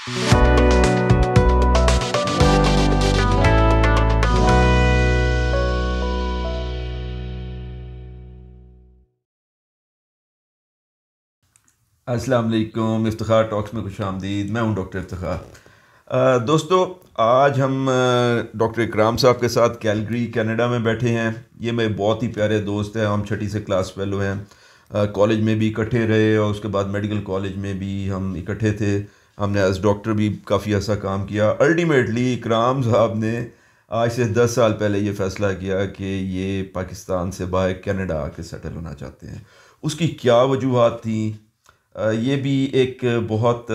अस्सलाम वालेकुम। इफ्तिखार टॉक्स में खुश आमदीद। मैं हूं डॉक्टर इफ्तिखार। दोस्तों, आज हम डॉक्टर इकराम साहब के साथ कैलगरी कनाडा में बैठे हैं। ये मेरे बहुत ही प्यारे दोस्त हैं। हम छठी से क्लास फेलो हैं। कॉलेज में भी इकट्ठे रहे और उसके बाद मेडिकल कॉलेज में भी हम इकट्ठे थे। हमने एज डॉक्टर भी काफ़ी ऐसा काम किया। अल्टीमेटली इकराम साहब ने आज से 10 साल पहले ये फ़ैसला किया कि ये पाकिस्तान से बाहर कनाडा आके सेटल होना चाहते हैं। उसकी क्या वजूहात थी, ये भी एक बहुत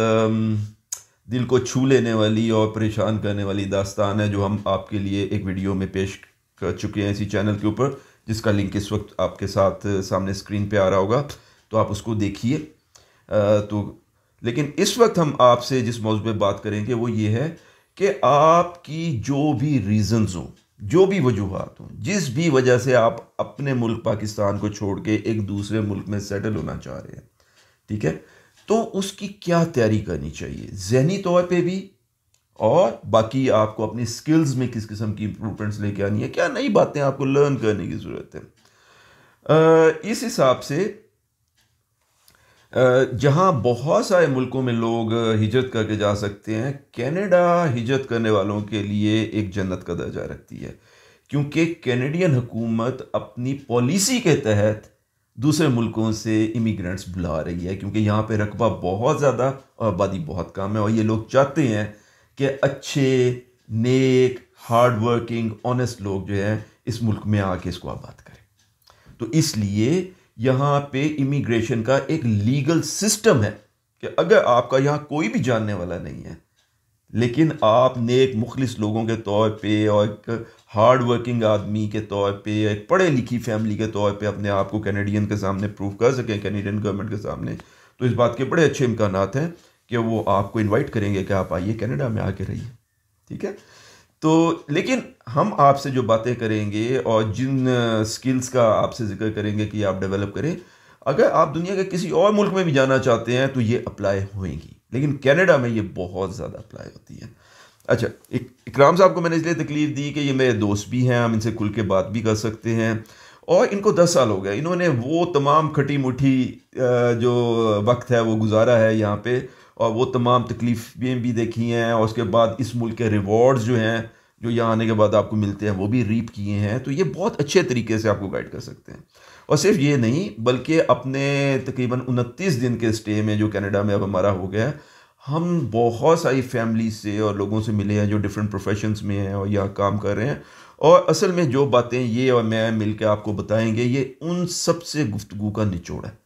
दिल को छू लेने वाली और परेशान करने वाली दास्तान है, जो हम आपके लिए एक वीडियो में पेश कर चुके हैं इसी चैनल के ऊपर, जिसका लिंक इस वक्त आपके साथ सामने स्क्रीन पे आ रहा होगा, तो आप उसको देखिए। लेकिन इस वक्त हम आपसे जिस मौजू पे बात करेंगे वो ये है कि आपकी जो भी रीज़न्स हों, जो भी वजूहात हों, जिस भी वजह से आप अपने मुल्क पाकिस्तान को छोड़ के एक दूसरे मुल्क में सेटल होना चाह रहे हैं, ठीक है, तो उसकी क्या तैयारी करनी चाहिए ज़हनी तौर पे भी, और बाकी आपको अपनी स्किल्स में किस किस्म की इम्प्रूवमेंट्स लेके आनी है, क्या नई बातें आपको लर्न करने की ज़रूरत है। इस हिसाब से जहाँ बहुत सारे मुल्कों में लोग हिजरत करके जा सकते हैं, कनाडा हिजरत करने वालों के लिए एक जन्नत का दर्जा रखती है, क्योंकि कैनेडियन हुकूमत अपनी पॉलिसी के तहत दूसरे मुल्कों से इमिग्रेंट्स बुला रही है, क्योंकि यहाँ पे रकबा बहुत ज़्यादा और आबादी बहुत कम है, और ये लोग चाहते हैं कि अच्छे, नेक, हार्ड वर्किंग, ऑनेस्ट लोग जो हैं इस मुल्क में आके इसको आबाद करें। तो इसलिए यहाँ पे इमिग्रेशन का एक लीगल सिस्टम है कि अगर आपका यहाँ कोई भी जानने वाला नहीं है, लेकिन आप नेक मुखलिस लोगों के तौर पे और एक हार्ड वर्किंग आदमी के तौर पे, एक पढ़े लिखी फैमिली के तौर पे अपने आप को कैनेडियन के सामने प्रूव कर सकें, कैनेडियन गवर्नमेंट के सामने, तो इस बात के बड़े अच्छे इम्कानात हैं कि वो आपको इनवाइट करेंगे कि आप आइए कनाडा में आके रहिए, ठीक है। तो लेकिन हम आपसे जो बातें करेंगे और जिन स्किल्स का आपसे जिक्र करेंगे कि आप डेवलप करें, अगर आप दुनिया के किसी और मुल्क में भी जाना चाहते हैं तो ये अप्लाई होएंगी, लेकिन कनाडा में ये बहुत ज़्यादा अप्लाई होती है। अच्छा, इकराम साहब को मैंने इसलिए तकलीफ़ दी कि ये मेरे दोस्त भी हैं, हम इनसे खुल के बात भी कर सकते हैं, और इनको 10 साल हो गए, इन्होंने वो तमाम खटी मुठी जो वक्त है वो गुजारा है यहाँ पे, और वो तमाम तकलीफ़ें भी देखी हैं, और उसके बाद इस मुल्क के रिवॉर्ड्स जो हैं, जो यहाँ आने के बाद आपको मिलते हैं, वो भी रीप किए हैं। तो ये बहुत अच्छे तरीके से आपको गाइड कर सकते हैं। और सिर्फ ये नहीं, बल्कि अपने तकरीबन 29 दिन के स्टे में जो कनाडा में अब हमारा हो गया है, हम बहुत सारी फैमिली से और लोगों से मिले हैं जो डिफरेंट प्रोफेशंस में हैं और यहाँ काम कर रहे हैं, और असल में जो बातें ये और मैं मिल के आपको बताएंगे, ये उन सब से गुफ्तगू का निचोड़ है।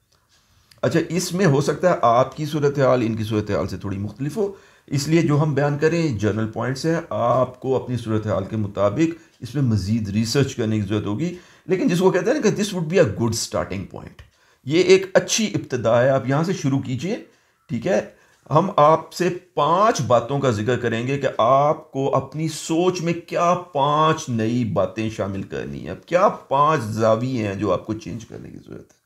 अच्छा, इसमें हो सकता है आपकी सूरत हाल इनकी सूरत हाल से थोड़ी मुख्तलिफ हो, इसलिए जो हम बयान करें जर्नल पॉइंट्स हैं, आपको अपनी सूरत हाल के मुताबिक इसमें मज़ीद रिसर्च करने की ज़रूरत होगी, लेकिन जिसको कहते हैं ना कि this would be a good starting point, ये एक अच्छी इब्तदा है, आप यहाँ से शुरू कीजिए, ठीक है। हम आपसे 5 बातों का जिक्र करेंगे कि आपको अपनी सोच में क्या 5 नई बातें शामिल करनी है, क्या 5 ज़ाविये हैं जो आपको चेंज करने की ज़रूरत है,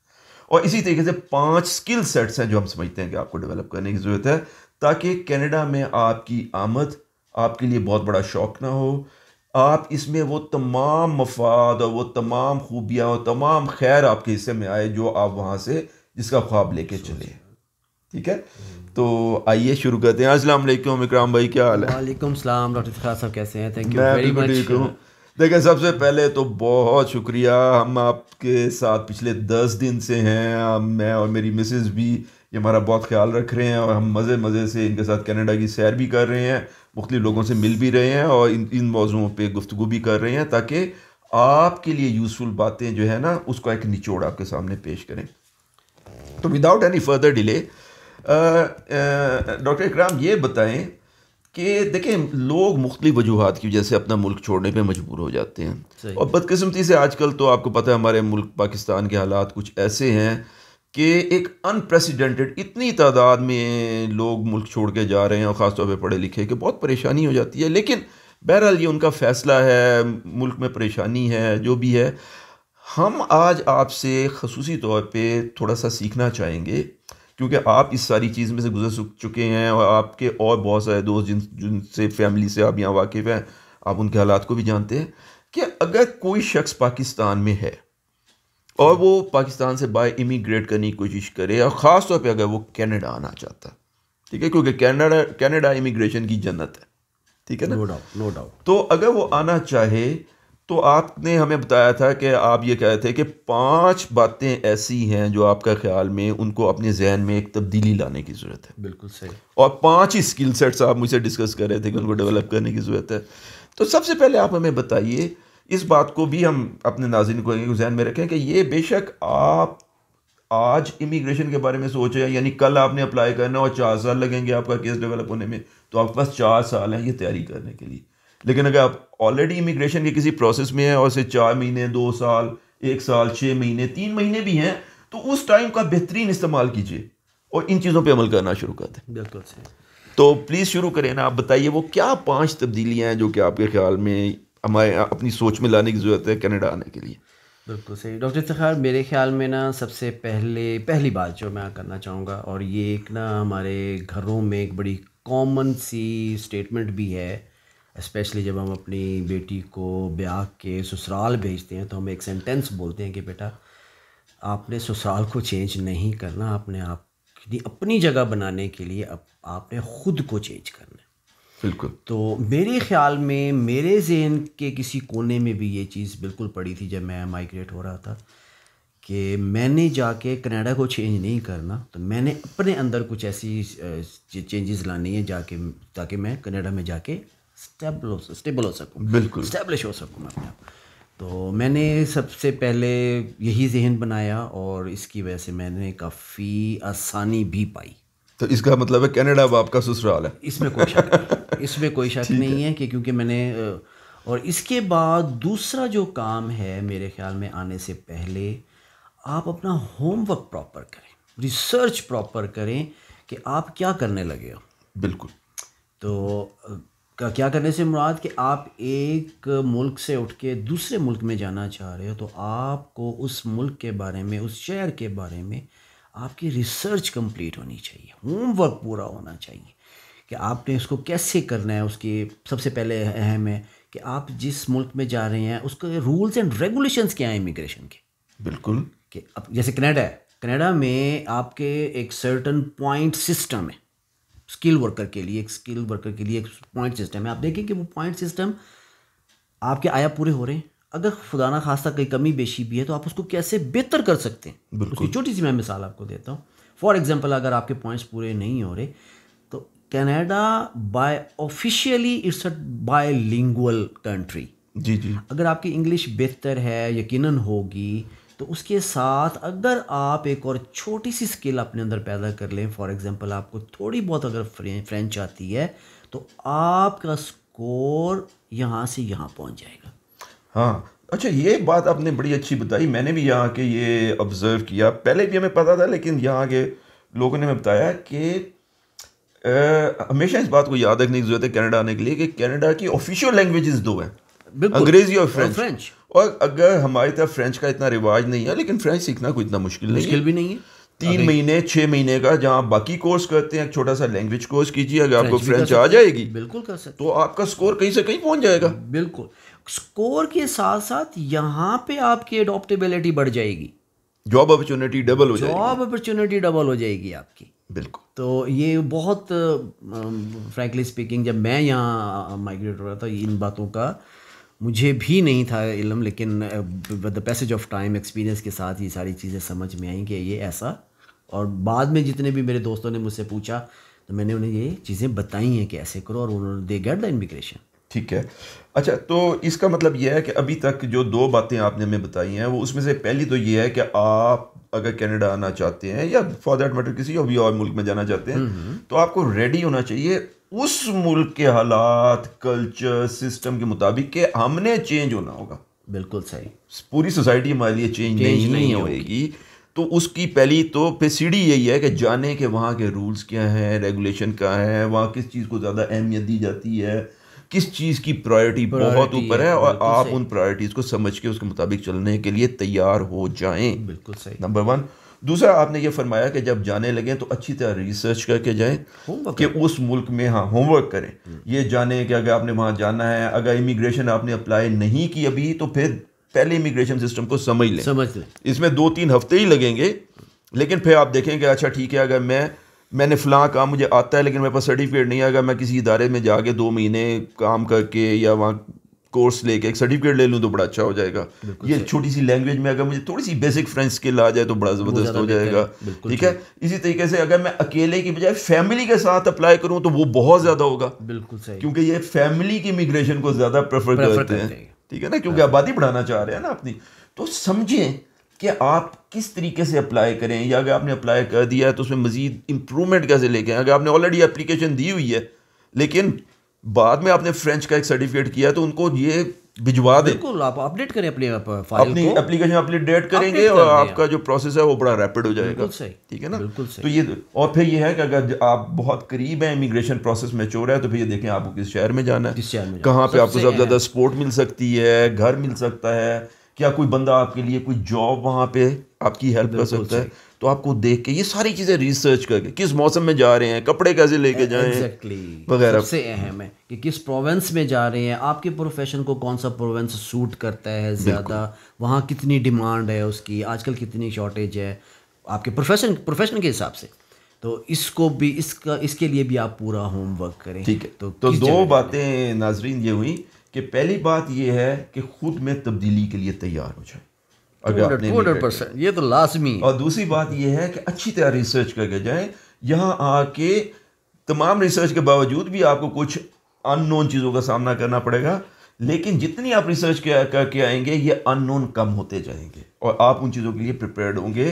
और इसी तरीके से 5 स्किल सेट्स हैं जो हम समझते हैं कि आपको डेवलप करने की ज़रूरत है, ताकि कनाडा में आपकी आमद आपके लिए बहुत बड़ा शौक ना हो, आप इसमें वो तमाम मफाद और वो तमाम खूबियाँ और तमाम खैर आपके हिस्से में आए जो आप वहाँ से जिसका ख्वाब लेके चले, ठीक है। तो आइए शुरू करते हैं। अस्सलाम वालेकुम इकराम भाई, क्या हाल है? वालेकुम सलाम डॉक्टर इफ्तिखार साहब, कैसे हैं? Thank you very much. देखिए, सबसे पहले तो बहुत शुक्रिया, हम आपके साथ पिछले 10 दिन से हैं, मैं और मेरी मिसेस भी ये हमारा बहुत ख्याल रख रहे हैं, और हम मज़े से इनके साथ कनाडा की सैर भी कर रहे हैं, मुख्तलिफ लोगों से मिल भी रहे हैं, और इन मौज़ूओं पे गुफ्तगू भी कर रहे हैं, ताकि आपके लिए यूज़फुल बातें जो है ना उसका एक निचोड़ आपके सामने पेश करें। तो without any further delay, doctor इकराम ये बताएं कि देखें, लोग मुख्तलिफ वजूहात की वजह से अपना मुल्क छोड़ने पे मजबूर हो जाते हैं, और बदकिस्मती से आजकल तो आपको पता है हमारे मुल्क पाकिस्तान के हालात कुछ ऐसे हैं कि एक अनप्रेसिडेंटेड इतनी तादाद में लोग मुल्क छोड़ के जा रहे हैं, और ख़ासतौर पे पढ़े लिखे, कि बहुत परेशानी हो जाती है। लेकिन बहरहाल ये उनका फ़ैसला है, मुल्क में परेशानी है, जो भी है। हम आज आपसे ख़ुसूसी तौर पे थोड़ा सा सीखना चाहेंगे क्योंकि आप इस सारी चीज़ में से गुजर चुके हैं और आपके और बहुत सारे दोस्त जिनसे फैमिली से आप यहाँ वाकिफ़ हैं, आप उनके हालात को भी जानते हैं कि अगर कोई शख्स पाकिस्तान में है और वो पाकिस्तान से बाय इमिग्रेट करने की कोशिश करे, और ख़ास तौर पे अगर वो कनाडा आना चाहता है, ठीक है, क्योंकि कनाडा इमिग्रेशन की जन्नत है, ठीक है ना, नो डाउट। तो अगर वो आना चाहे तो आपने हमें बताया था कि आप ये कह रहे थे कि 5 बातें ऐसी हैं जो आपका ख्याल में उनको अपने जहन में एक तब्दीली लाने की ज़रूरत है। बिल्कुल सही। और 5 ही स्किल सेट्स आप मुझसे डिस्कस कर रहे थे कि उनको डेवलप करने की ज़रूरत है। तो सबसे पहले आप हमें बताइए, इस बात को भी हम अपने नाज़रीन को जहन में रखें कि ये बेशक आप आज इमिग्रेशन के बारे में सोच रहे हैं, यानी कल आपने अप्लाई करना और 4 साल लगेंगे आपका केस डेवलप होने में, तो आपके पास 4 साल हैं ये तैयारी करने के लिए। लेकिन अगर आप ऑलरेडी इमिग्रेशन के किसी प्रोसेस में हैं और से 4 महीने, 2 साल, 1 साल, 6 महीने, 3 महीने भी हैं, तो उस टाइम का बेहतरीन इस्तेमाल कीजिए और इन चीज़ों पे अमल करना शुरू कर दें। बिल्कुल सही। तो प्लीज़ शुरू करें ना, आप बताइए वो क्या 5 तब्दीलियाँ हैं जो कि आपके ख्याल में हमारे अपनी सोच में लाने की ज़रूरत है कनाडा आने के लिए। बिल्कुल सही डॉक्टर इफ्तिखार, मेरे ख्याल में ना सबसे पहली बात जो मैं करना चाहूँगा, और ये एक ना हमारे घरों में एक बड़ी कॉमन सी स्टेटमेंट भी है, स्पेशली जब हम अपनी बेटी को ब्याह के ससुराल भेजते हैं तो हम एक सेंटेंस बोलते हैं कि बेटा आपने ससुराल को चेंज नहीं करना, आपने अपनी जगह बनाने के लिए आपने ख़ुद को चेंज करना है। बिल्कुल। तो मेरे ख्याल में मेरे जहन के किसी कोने में भी ये चीज़ बिल्कुल पड़ी थी जब मैं माइग्रेट हो रहा था कि मैंने जाके कनाडा को चेंज नहीं करना, तो मैंने अपने अंदर कुछ ऐसी चेंजेस लानी है जाके, ताकि मैं कनाडा में जाके स्टेबल हो सकूँ, बिल्कुल स्टैब्लिश हो सकूँ मैं अपने आप। तो मैंने सबसे पहले यही जहन बनाया और इसकी वजह से मैंने काफ़ी आसानी भी पाई। तो इसका मतलब है कनाडा अब आपका ससुराल है। इसमें कोई शक नहीं, इसमें कोई शक नहीं है कि क्योंकि मैंने और इसके बाद दूसरा जो काम है मेरे ख्याल में, आने से पहले आप अपना होमवर्क प्रॉपर करें, रिसर्च प्रॉपर करें कि आप क्या करने लगे हो। बिल्कुल। तो क्या करने से मुराद कि आप एक मुल्क से उठ के दूसरे मुल्क में जाना चाह रहे हो, तो आपको उस मुल्क के बारे में, उस शहर के बारे में आपकी रिसर्च कंप्लीट होनी चाहिए, होमवर्क पूरा होना चाहिए कि आपने इसको कैसे करना है। उसकी सबसे पहले अहम है कि आप जिस मुल्क में जा रहे हैं उसके रूल्स एंड रेगुलेशंस क्या हैं इमिग्रेशन के। बिल्कुल। कि अब जैसे कनाडा है, कनाडा में आपके एक सर्टन पॉइंट सिस्टम है, स्किल वर्कर के लिए एक पॉइंट सिस्टम है। आप देखें कि वो पॉइंट सिस्टम आपके आया पूरे हो रहे हैं, अगर खुदा ना खास्ता कोई कमी बेशी भी है तो आप उसको कैसे बेहतर कर सकते हैं। उसकी छोटी सी मैं मिसाल आपको देता हूँ। फॉर एग्जांपल, अगर आपके पॉइंट्स पूरे नहीं हो रहे तो Canada by officially it's a bilingual country. जी जी। अगर आपकी इंग्लिश बेहतर है, यकीनन होगी, तो उसके साथ अगर आप एक और छोटी सी स्किल अपने अंदर पैदा कर लें, फॉर एग्जांपल आपको थोड़ी बहुत अगर फ्रेंच आती है तो आपका स्कोर यहाँ से यहाँ पहुँच जाएगा। हाँ, अच्छा, ये बात आपने बड़ी अच्छी बताई। मैंने भी यहाँ के ये ऑब्ज़र्व किया, पहले भी हमें पता था, लेकिन यहाँ के लोगों ने हमें बताया कि हमेशा इस बात को याद रखने की ज़रूरत है कनाडा आने के लिए कि कनाडा की ऑफिशियल लैंग्वेजेस 2 हैं, अंग्रेज़ी और फ्रेंच। और अगर हमारी तरफ फ्रेंच का इतना रिवाज नहीं है, लेकिन फ्रेंच सीखना कोई इतना मुश्किल भी नहीं है। 3 महीने 6 महीने का जहाँ बाकी कोर्स करते हैं, एक छोटा सा लैंग्वेज कोर्स कीजिए, अगर आपको फ्रेंच आ जाएगी बिल्कुल कर सकते, तो आपका स्कोर कहीं से कहीं पहुंच जाएगा। बिल्कुल, स्कोर के साथ साथ यहाँ पे आपकी एडॉप्टेबिलिटी बढ़ जाएगी, जॉब अपॉर्चुनिटी डबल हो जाएगी आपकी। बिल्कुल। तो ये बहुत फ्रैंकली स्पीकिंग, जब मैं यहाँ माइग्रेट हो रहा था इन बातों का मुझे भी नहीं था इल्म, लेकिन with the passage of time, experience के साथ ये सारी चीज़ें समझ में आई कि ये ऐसा। और बाद में जितने भी मेरे दोस्तों ने मुझसे पूछा तो मैंने उन्हें ये चीज़ें बताई हैं कि ऐसे करो, और उन्होंने दे गेट द इमिग्रेशन। ठीक है। अच्छा, तो इसका मतलब यह है कि अभी तक जो 2 बातें आपने हमें बताई हैं, वो उसमें से पहली तो ये है कि आप अगर कनाडा आना चाहते हैं या फॉर दैट मैटर किसी भी और मुल्क में जाना चाहते हैं, तो आपको रेडी होना चाहिए उस मुल्क के हालात, कल्चर, सिस्टम के मुताबिक कि हमने चेंज होना होगा। बिल्कुल सही। पूरी सोसाइटी हमारे लिए चेंज नहीं होएगी। तो उसकी पहली तो फिर सीढ़ी यही है कि जाने के वहाँ के रूल्स क्या हैं, रेगुलेशन क्या है, वहाँ किस चीज़ को ज़्यादा अहमियत दी जाती है, किस चीज़ की प्रायोरिटी बहुत ऊपर है, और आप उन प्रायोरिटीज़ को समझ के उसके मुताबिक चलने के लिए तैयार हो जाएं। बिल्कुल सही। नंबर 1। दूसरा आपने ये फरमाया कि जब जाने लगे तो अच्छी तरह रिसर्च करके जाएं कि उस मुल्क में, हाँ, होमवर्क करें, ये जाने कि अगर आपने वहाँ जाना है, अगर इमिग्रेशन आपने अप्लाई नहीं की अभी, तो फिर पहले इमिग्रेशन सिस्टम को समझ लें। इसमें 2-3 हफ्ते ही लगेंगे, लेकिन फिर आप देखेंगे अच्छा ठीक है, अगर मैंने फ़लाँ काम मुझे आता है लेकिन मेरे पास सर्टिफिकेट नहीं है, अगर मैं किसी इदारे में जाके 2 महीने काम करके या वहाँ कोर्स लेके एक सर्टिफिकेट ले लूँ तो बड़ा अच्छा हो जाएगा। ये छोटी सी लैंग्वेज में अगर मुझे थोड़ी सी बेसिक फ्रेंच स्किल आ जाए तो बड़ा ज़बरदस्त हो जाएगा। ठीक है, इसी तरीके से अगर मैं अकेले की बजाय फैमिली के साथ अप्लाई करूँ तो वो बहुत ज़्यादा होगा। बिल्कुल सही, क्योंकि ये फैमिली की इमिग्रेशन को ज़्यादा प्रेफर करते हैं। ठीक है ना, क्योंकि आबादी बढ़ाना चाह रहे हैं ना अपनी। तो समझें कि आप किस तरीके से अप्लाई करें, या अगर आपने अप्लाई कर दिया है तो उसमें मज़ीद इम्प्रूवमेंट कैसे लेके आएं। अगर आपने ऑलरेडी एप्लीकेशन दी हुई है लेकिन बाद में आपने फ्रेंच का एक सर्टिफिकेट किया तो उनको ये भिजवा दें। बिल्कुल, आप अपडेट करें अपनी फाइल अपनी को, एप्लीकेशन अपडेट करेंगे और आपका जो प्रोसेस है वो बड़ा रैपिड हो जाएगा। ठीक है ना, बिल्कुल सही। तो ये, और फिर ये है कि अगर आप बहुत करीब हैं, इमिग्रेशन प्रोसेस मैच्योर है, तो फिर ये देखें आपको किस शहर में जाना है, कहाँ पे आपको सबसे ज़्यादा सपोर्ट मिल सकती है, घर मिल सकता है, क्या कोई बंदा आपके लिए कोई जॉब वहाँ पे आपकी हेल्प कर सकता है। तो आपको देख के ये सारी चीज़ें रिसर्च करके, किस मौसम में जा रहे हैं, कपड़े कैसे लेके जाएं, वगैरह। सबसे अहम है कि किस प्रोविंस में जा रहे हैं, आपके प्रोफेशन को कौन सा प्रोविंस सूट करता है ज़्यादा, वहाँ कितनी डिमांड है उसकी, आजकल कितनी शॉर्टेज है आपके प्रोफेशन के हिसाब से। तो इसको भी, इसके लिए भी आप पूरा होमवर्क करें। ठीक है, तो 2 बातें नाजरीन ये हुई कि पहली बात ये है कि खुद में तब्दीली के लिए तैयार हो जाए, 200%, ये तो लाजमी है। और दूसरी बात ये है कि अच्छी तरह रिसर्च करके जाएं। यहाँ आके तमाम रिसर्च के बावजूद भी आपको कुछ अननोन चीज़ों का सामना करना पड़ेगा, लेकिन जितनी आप रिसर्च करके आएंगे ये अननोन कम होते जाएंगे और आप उन चीज़ों के लिए प्रिपेयर्ड होंगे,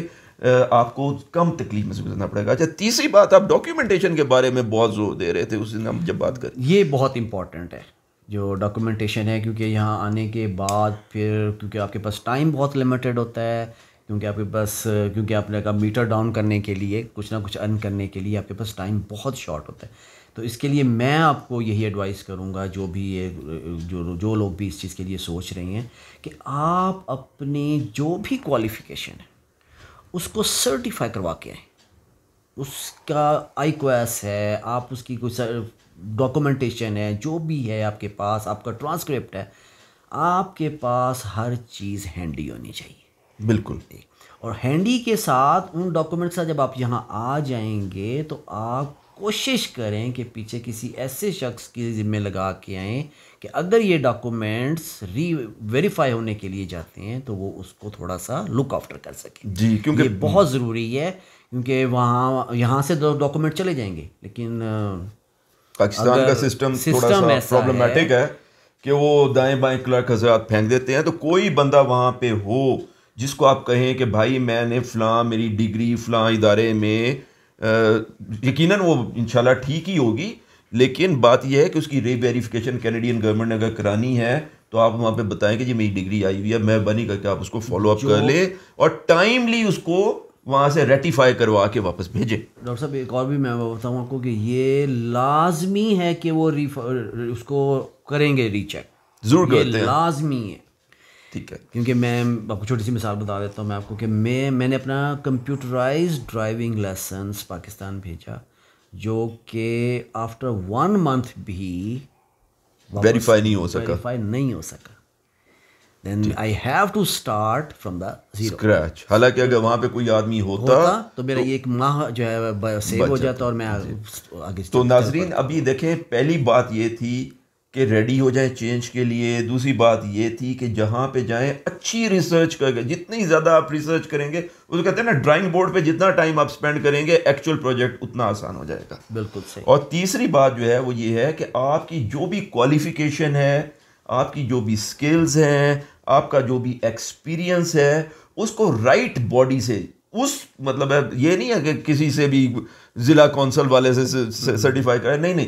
आपको कम तकलीफ में से गुजरना पड़ेगा। अच्छा, तीसरी बात, आप डॉक्यूमेंटेशन के बारे में बहुत जोर दे रहे थे उस दिन हम जब बात करें, ये बहुत इंपॉर्टेंट है जो डॉक्यूमेंटेशन है, क्योंकि यहाँ आने के बाद फिर क्योंकि आपके पास टाइम बहुत लिमिटेड होता है, क्योंकि आपके पास, क्योंकि आपने कहा मीटर डाउन करने के लिए, कुछ ना कुछ अर्न करने के लिए आपके पास टाइम बहुत शॉर्ट होता है। तो इसके लिए मैं आपको यही एडवाइस करूँगा, जो भी ये जो लोग भी इस चीज़ के लिए सोच रहे हैं, कि आप अपनी जो भी क्वालिफ़िकेशन है उसको सर्टिफाई करवा के आएँ। उसका IQAS है, आप उसकी कुछ डॉक्यूमेंटेशन है, जो भी है आपके पास, आपका ट्रांसक्रिप्ट है, आपके पास हर चीज़ हैंडी होनी चाहिए। बिल्कुल। और हैंडी के साथ उन डॉक्यूमेंट्स जब आप यहाँ आ जाएंगे तो आप कोशिश करें कि पीछे किसी ऐसे शख्स की ज़िम्मे लगा के आएँ कि अगर ये डॉक्यूमेंट्स वेरीफाई होने के लिए जाते हैं तो वो उसको थोड़ा सा लुक आफ्टर कर सकें। जी, क्योंकि ये बहुत ज़रूरी है, क्योंकि यहाँ से डॉक्यूमेंट चले जाएंगे, लेकिन पाकिस्तान का सिस्टम थोड़ा सा प्रॉब्लमेटिक है कि वो दाएं बाएं क्लर्क हज़रात फेंक देते हैं। तो कोई बंदा वहाँ पे हो जिसको आप कहें कि भाई मैंने फ़लाँ, मेरी डिग्री फ़लाँ इदारे में, यकीनन वो इंशाल्लाह ठीक ही होगी, लेकिन बात यह है कि उसकी रीवेरिफिकेशन कैनेडियन गवर्नमेंट ने अगर करानी है तो आप वहाँ पे बताएं कि जी मेरी डिग्री आई हुई है, मेहरबानी करके आप उसको फॉलो अप कर ले और टाइमली उसको वहाँ से रेटिफाई करवा के वापस भेजें। डॉक्टर साहब, एक और भी मैं बताऊँ आपको कि ये लाजमी है कि वो उसको करेंगे, रीचेक ज़रूर करते हैं, लाजमी है। ठीक है, क्योंकि मैं आपको छोटी सी मिसाल बता देता हूँ मैं आपको कि मैंने अपना कंप्यूटराइज्ड ड्राइविंग लाइसेंस पाकिस्तान भेजा, जो कि आफ्टर 1 मंथ भी वेरीफाई नहीं हो सका। Then I have to start from the zero. Scratch. हालांकि अगर वहाँ पे कोई आदमी होता तो मेरा ये 1 माह जो है सेव हो जाता और मैं आगे। तो नाजरीन, अभी देखें, पहली बात ये थी कि रेडी हो जाए चेंज के लिए। दूसरी बात ये थी कि जहाँ पे जाएं अच्छी रिसर्च करके, जितनी ज़्यादा आप रिसर्च करेंगे, वो तो कहते हैं ना, ड्राइंग बोर्ड पे जितना टाइम आप स्पेंड करेंगे एक्चुअल प्रोजेक्ट उतना आसान हो जाएगा। बिल्कुल सही। और तीसरी बात जो है वो ये है कि आपकी जो भी क्वालिफिकेशन है, आपकी जो भी स्किल्स हैं, आपका जो भी एक्सपीरियंस है, उसको राइट बॉडी से, उस मतलब है ये नहीं है कि किसी से भी ज़िला कौंसल वाले से सर्टिफाई करें, नहीं,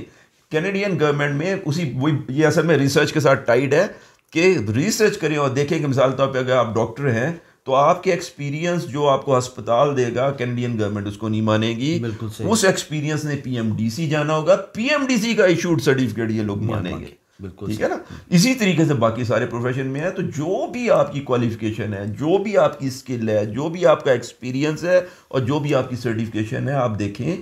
कैनेडियन गवर्नमेंट में उसी वही, ये असल में रिसर्च के साथ टाइड है कि रिसर्च करें और देखें कि मिसाल तौर पे अगर आप डॉक्टर हैं तो आपके एक्सपीरियंस जो आपको अस्पताल देगा, कैनेडियन गवर्नमेंट उसको नहीं मानेगी। उस एक्सपीरियंस ने PMDC जाना होगा, PMDC का इशूड सर्टिफिकेट ये लोग मानेंगे। बिल्कुल ठीक है ना। इसी तरीके से बाकी सारे प्रोफेशन में है। तो जो भी आपकी क्वालिफिकेशन है, जो भी आपकी स्किल है, जो भी आपका एक्सपीरियंस है और जो भी आपकी सर्टिफिकेशन है, आप देखें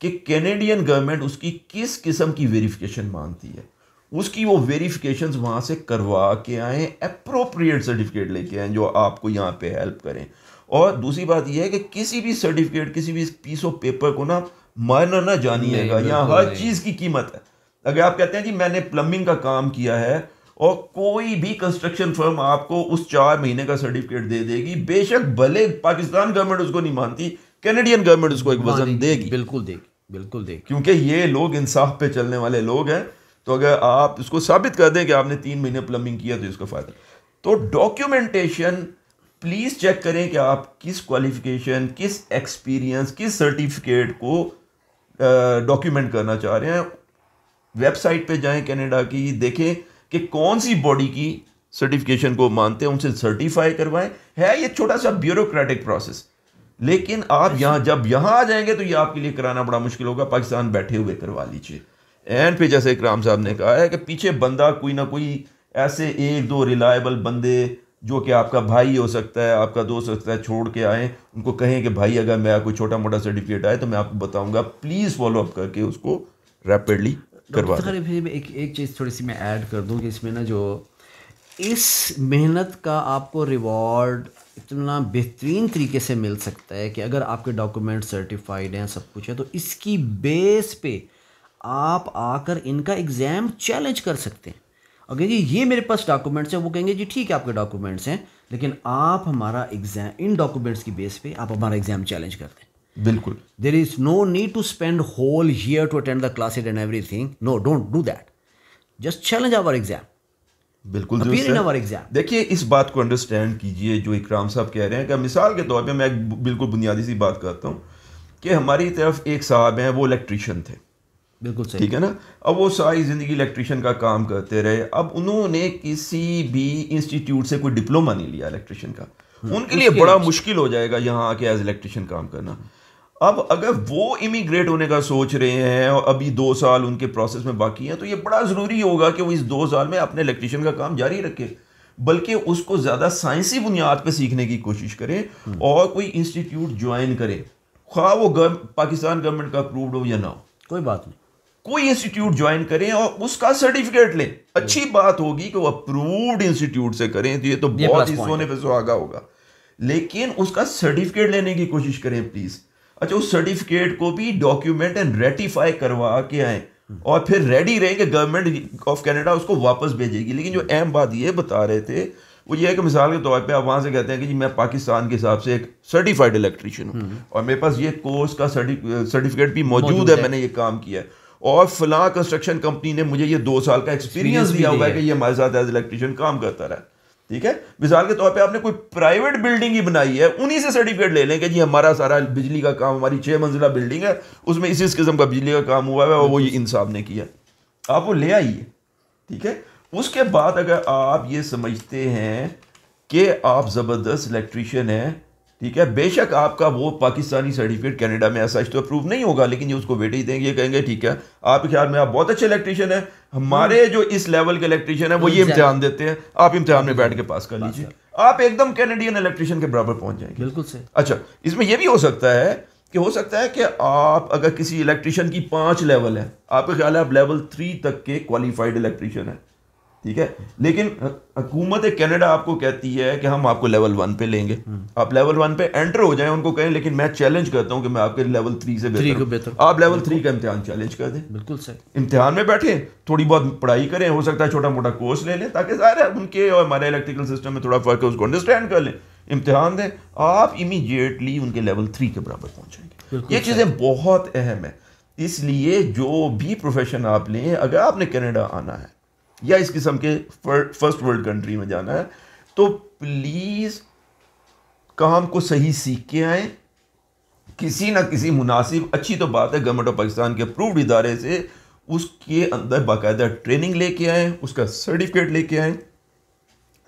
कि कैनेडियन गवर्नमेंट उसकी किस किस्म की वेरिफिकेशन मांगती है, उसकी वो वेरिफिकेशंस वहाँ से करवा के आएँ, अप्रोप्रिएट सर्टिफिकेट लेके आएँ जो आपको यहाँ पे हेल्प करें। और दूसरी बात यह है कि किसी भी सर्टिफिकेट, किसी भी पीस ऑफ पेपर को ना मायना ना जानिएगा, यहाँ हर चीज़ की कीमत है। अगर आप कहते हैं जी मैंने प्लम्बिंग का काम किया है और कोई भी कंस्ट्रक्शन फर्म आपको उस 4 महीने का सर्टिफिकेट दे देगी, बेशक भले पाकिस्तान गवर्नमेंट उसको नहीं मानती, कैनेडियन गवर्नमेंट उसको एक वजन देगी, बिल्कुल देगी, बिल्कुल देगी, क्योंकि ये लोग इंसाफ पे चलने वाले लोग हैं। तो अगर आप इसको साबित कर दें कि आपने 3 महीने प्लम्बिंग किया तो इसका फायदा। तो डॉक्यूमेंटेशन प्लीज चेक करें कि आप किस क्वालिफिकेशन, किस एक्सपीरियंस, किस सर्टिफिकेट को डॉक्यूमेंट करना चाह रहे हैं। वेबसाइट पे जाएं कनाडा की, देखें कि कौन सी बॉडी की सर्टिफिकेशन को मानते हैं, उनसे सर्टिफाई करवाएं। है ये छोटा सा ब्यूरोक्रेटिक प्रोसेस, लेकिन आप जब यहाँ आ जाएंगे तो ये आपके लिए कराना बड़ा मुश्किल होगा। पाकिस्तान बैठे हुए करवा लीजिए। एंड पे जैसे इकराम साहब ने कहा है कि पीछे बंदा कोई ना कोई ऐसे 1-2 रिलायबल बंदे जो कि आपका भाई हो सकता है, आपका दोस्त हो सकता है, छोड़ के आए, उनको कहें कि भाई अगर मेरा कोई छोटा मोटा सर्टिफिकेट आए तो मैं आपको बताऊंगा, प्लीज़ फॉलो अप करके उसको रैपिडली करवा दें। फिर एक चीज़ थोड़ी सी मैं ऐड कर दूं कि इसमें ना जो इस मेहनत का आपको रिवॉर्ड इतना बेहतरीन तरीके से मिल सकता है कि अगर आपके डॉक्यूमेंट सर्टिफाइड हैं, सब कुछ है, तो इसकी बेस पे आप आकर इनका एग्ज़ाम चैलेंज कर सकते हैं। अगर जी ये मेरे पास डॉक्यूमेंट्स हैं, वो कहेंगे जी ठीक है आपके डॉक्यूमेंट्स हैं, लेकिन आप हमारा एग्ज़ाम इन डॉक्यूमेंट्स की बेस पे आप हमारा एग्ज़ाम चैलेंज करते हैं। बिल्कुल, there is no need to spend whole year to attend the classes and everything. No, don't do that, just challenge our exam, बिल्कुल अपीयर इन आवर एग्जाम। देखिए इस बात को अंडरस्टैंड कीजिए जो इकराम साहब कह रहे हैं। कि मिसाल के तौर पे मैं बिल्कुल बुनियादी सी बात करता हूँ कि हमारी तरफ एक साहब हैं, वो इलेक्ट्रीशियन थे, बिल्कुल सही, ठीक है ना। अब वो सारी ज़िंदगी इलेक्ट्रीशियन का काम करते रहे। अब उन्होंने किसी भी इंस्टीट्यूट से कोई डिप्लोमा नहीं लिया इलेक्ट्रीशियन का। उनके लिए बड़ा मुश्किल हो जाएगा यहाँ आके एज इलेक्ट्रीशियन काम करना। अब अगर वो इमिग्रेट होने का सोच रहे हैं और अभी 2 साल उनके प्रोसेस में बाकी हैं, तो ये बड़ा ज़रूरी होगा कि वो इस 2 साल में अपने इलेक्ट्रीशियन का काम जारी रखे, बल्कि उसको ज़्यादा साइंसी बुनियाद पे सीखने की कोशिश करें और कोई इंस्टीट्यूट ज्वाइन करें, ख्वाह वो पाकिस्तान गवर्नमेंट का अप्रूव्ड हो या ना हो, कोई बात नहीं, कोई इंस्टीट्यूट ज्वाइन करें और उसका सर्टिफिकेट लें। अच्छी बात होगी कि वो अप्रूव्ड इंस्टीट्यूट से करें, तो ये तो बहुत ही सोने पे सुहागा होगा, लेकिन उसका सर्टिफिकेट लेने की कोशिश करें प्लीज़। अच्छा, उस सर्टिफिकेट को भी डॉक्यूमेंट एंड रेटिफाई करवा के आए और फिर रेडी रहें कि गवर्नमेंट ऑफ कनाडा उसको वापस भेजेगी। लेकिन जो अहम बात ये बता रहे थे वो ये है कि मिसाल के तौर पे आप वहाँ से कहते हैं कि जी मैं पाकिस्तान के हिसाब से एक सर्टिफाइड इलेक्ट्रीशियन हूँ और मेरे पास ये कोर्स का सर्टिफिकेट भी मौजूद है, मैंने ये काम किया है और फलां कंस्ट्रक्शन कंपनी ने मुझे ये 2 साल का एक्सपीरियंस दिया हुआ है कि ये हमारे साथ एज इलेक्ट्रीशियन काम करता रहा, ठीक है। मिसाल के तौर पे आपने कोई प्राइवेट बिल्डिंग ही बनाई है, उन्हीं से सर्टिफिकेट ले लें कि जी हमारा सारा बिजली का काम, हमारी 6 मंजिला बिल्डिंग है, उसमें इस किस्म का बिजली का काम हुआ है और वो ये इन साहब ने किया, आप वो ले आइए, ठीक है। उसके बाद अगर आप ये समझते हैं कि आप ज़बरदस्त इलेक्ट्रीशियन हैं, ठीक है, बेशक आपका वो पाकिस्तानी सर्टिफिकेट कनाडा में ऐसा तो अप्रूव नहीं होगा, लेकिन ये उसको वेटेज देंगे, ये कहेंगे ठीक है आपके ख्याल में आप बहुत अच्छे इलेक्ट्रीशियन हैं, हमारे जो इस लेवल के इलेक्ट्रीशियन है वो ये इम्तिहान देते हैं, आप इम्तिहान में बैठ के पास कर लीजिए, आप एकदम कैनेडियन इलेक्ट्रीशियन के बराबर पहुंच जाएंगे। बिल्कुल सही। अच्छा, इसमें यह भी हो सकता है कि आप अगर किसी इलेक्ट्रीशियन की 5 लेवल है, आपका ख्याल है आप लेवल 3 तक के क्वालिफाइड इलेक्ट्रीशियन है, ठीक है, लेकिन हुकूमत कनाडा आपको कहती है कि हम आपको लेवल 1 पे लेंगे, आप लेवल 1 पे एंटर हो जाएं, उनको कहें लेकिन मैं चैलेंज करता हूं कि मैं आपके लेवल 3 से बेहतर, आप लेवल 3 का इम्तिहान चैलेंज कर दें, बिल्कुल सही, इम्तिहान में बैठे, थोड़ी बहुत पढ़ाई करें, हो सकता है छोटा मोटा कोर्स ले लें ताकि ज़ाहिर है उनके और हमारे इलेक्ट्रिकल सिस्टम में थोड़ा फर्क है, उसको अंडरस्टैंड कर लें, इम्तिहान दें, आप इमीडिएटली उनके लेवल 3 के बराबर पहुंचेंगे। ये चीज़ें बहुत अहम है, इसलिए जो भी प्रोफेशन आप लें, अगर आपने कनाडा आना है या इस किस्म के फर्स्ट वर्ल्ड कंट्री में जाना है, तो प्लीज़ काम को सही सीख के आए, किसी ना किसी मुनासिब, अच्छी तो बात है गवर्नमेंट ऑफ पाकिस्तान के अप्रूव्ड इदारे से उसके अंदर बाकायदा ट्रेनिंग लेके आए, उसका सर्टिफिकेट लेके आए,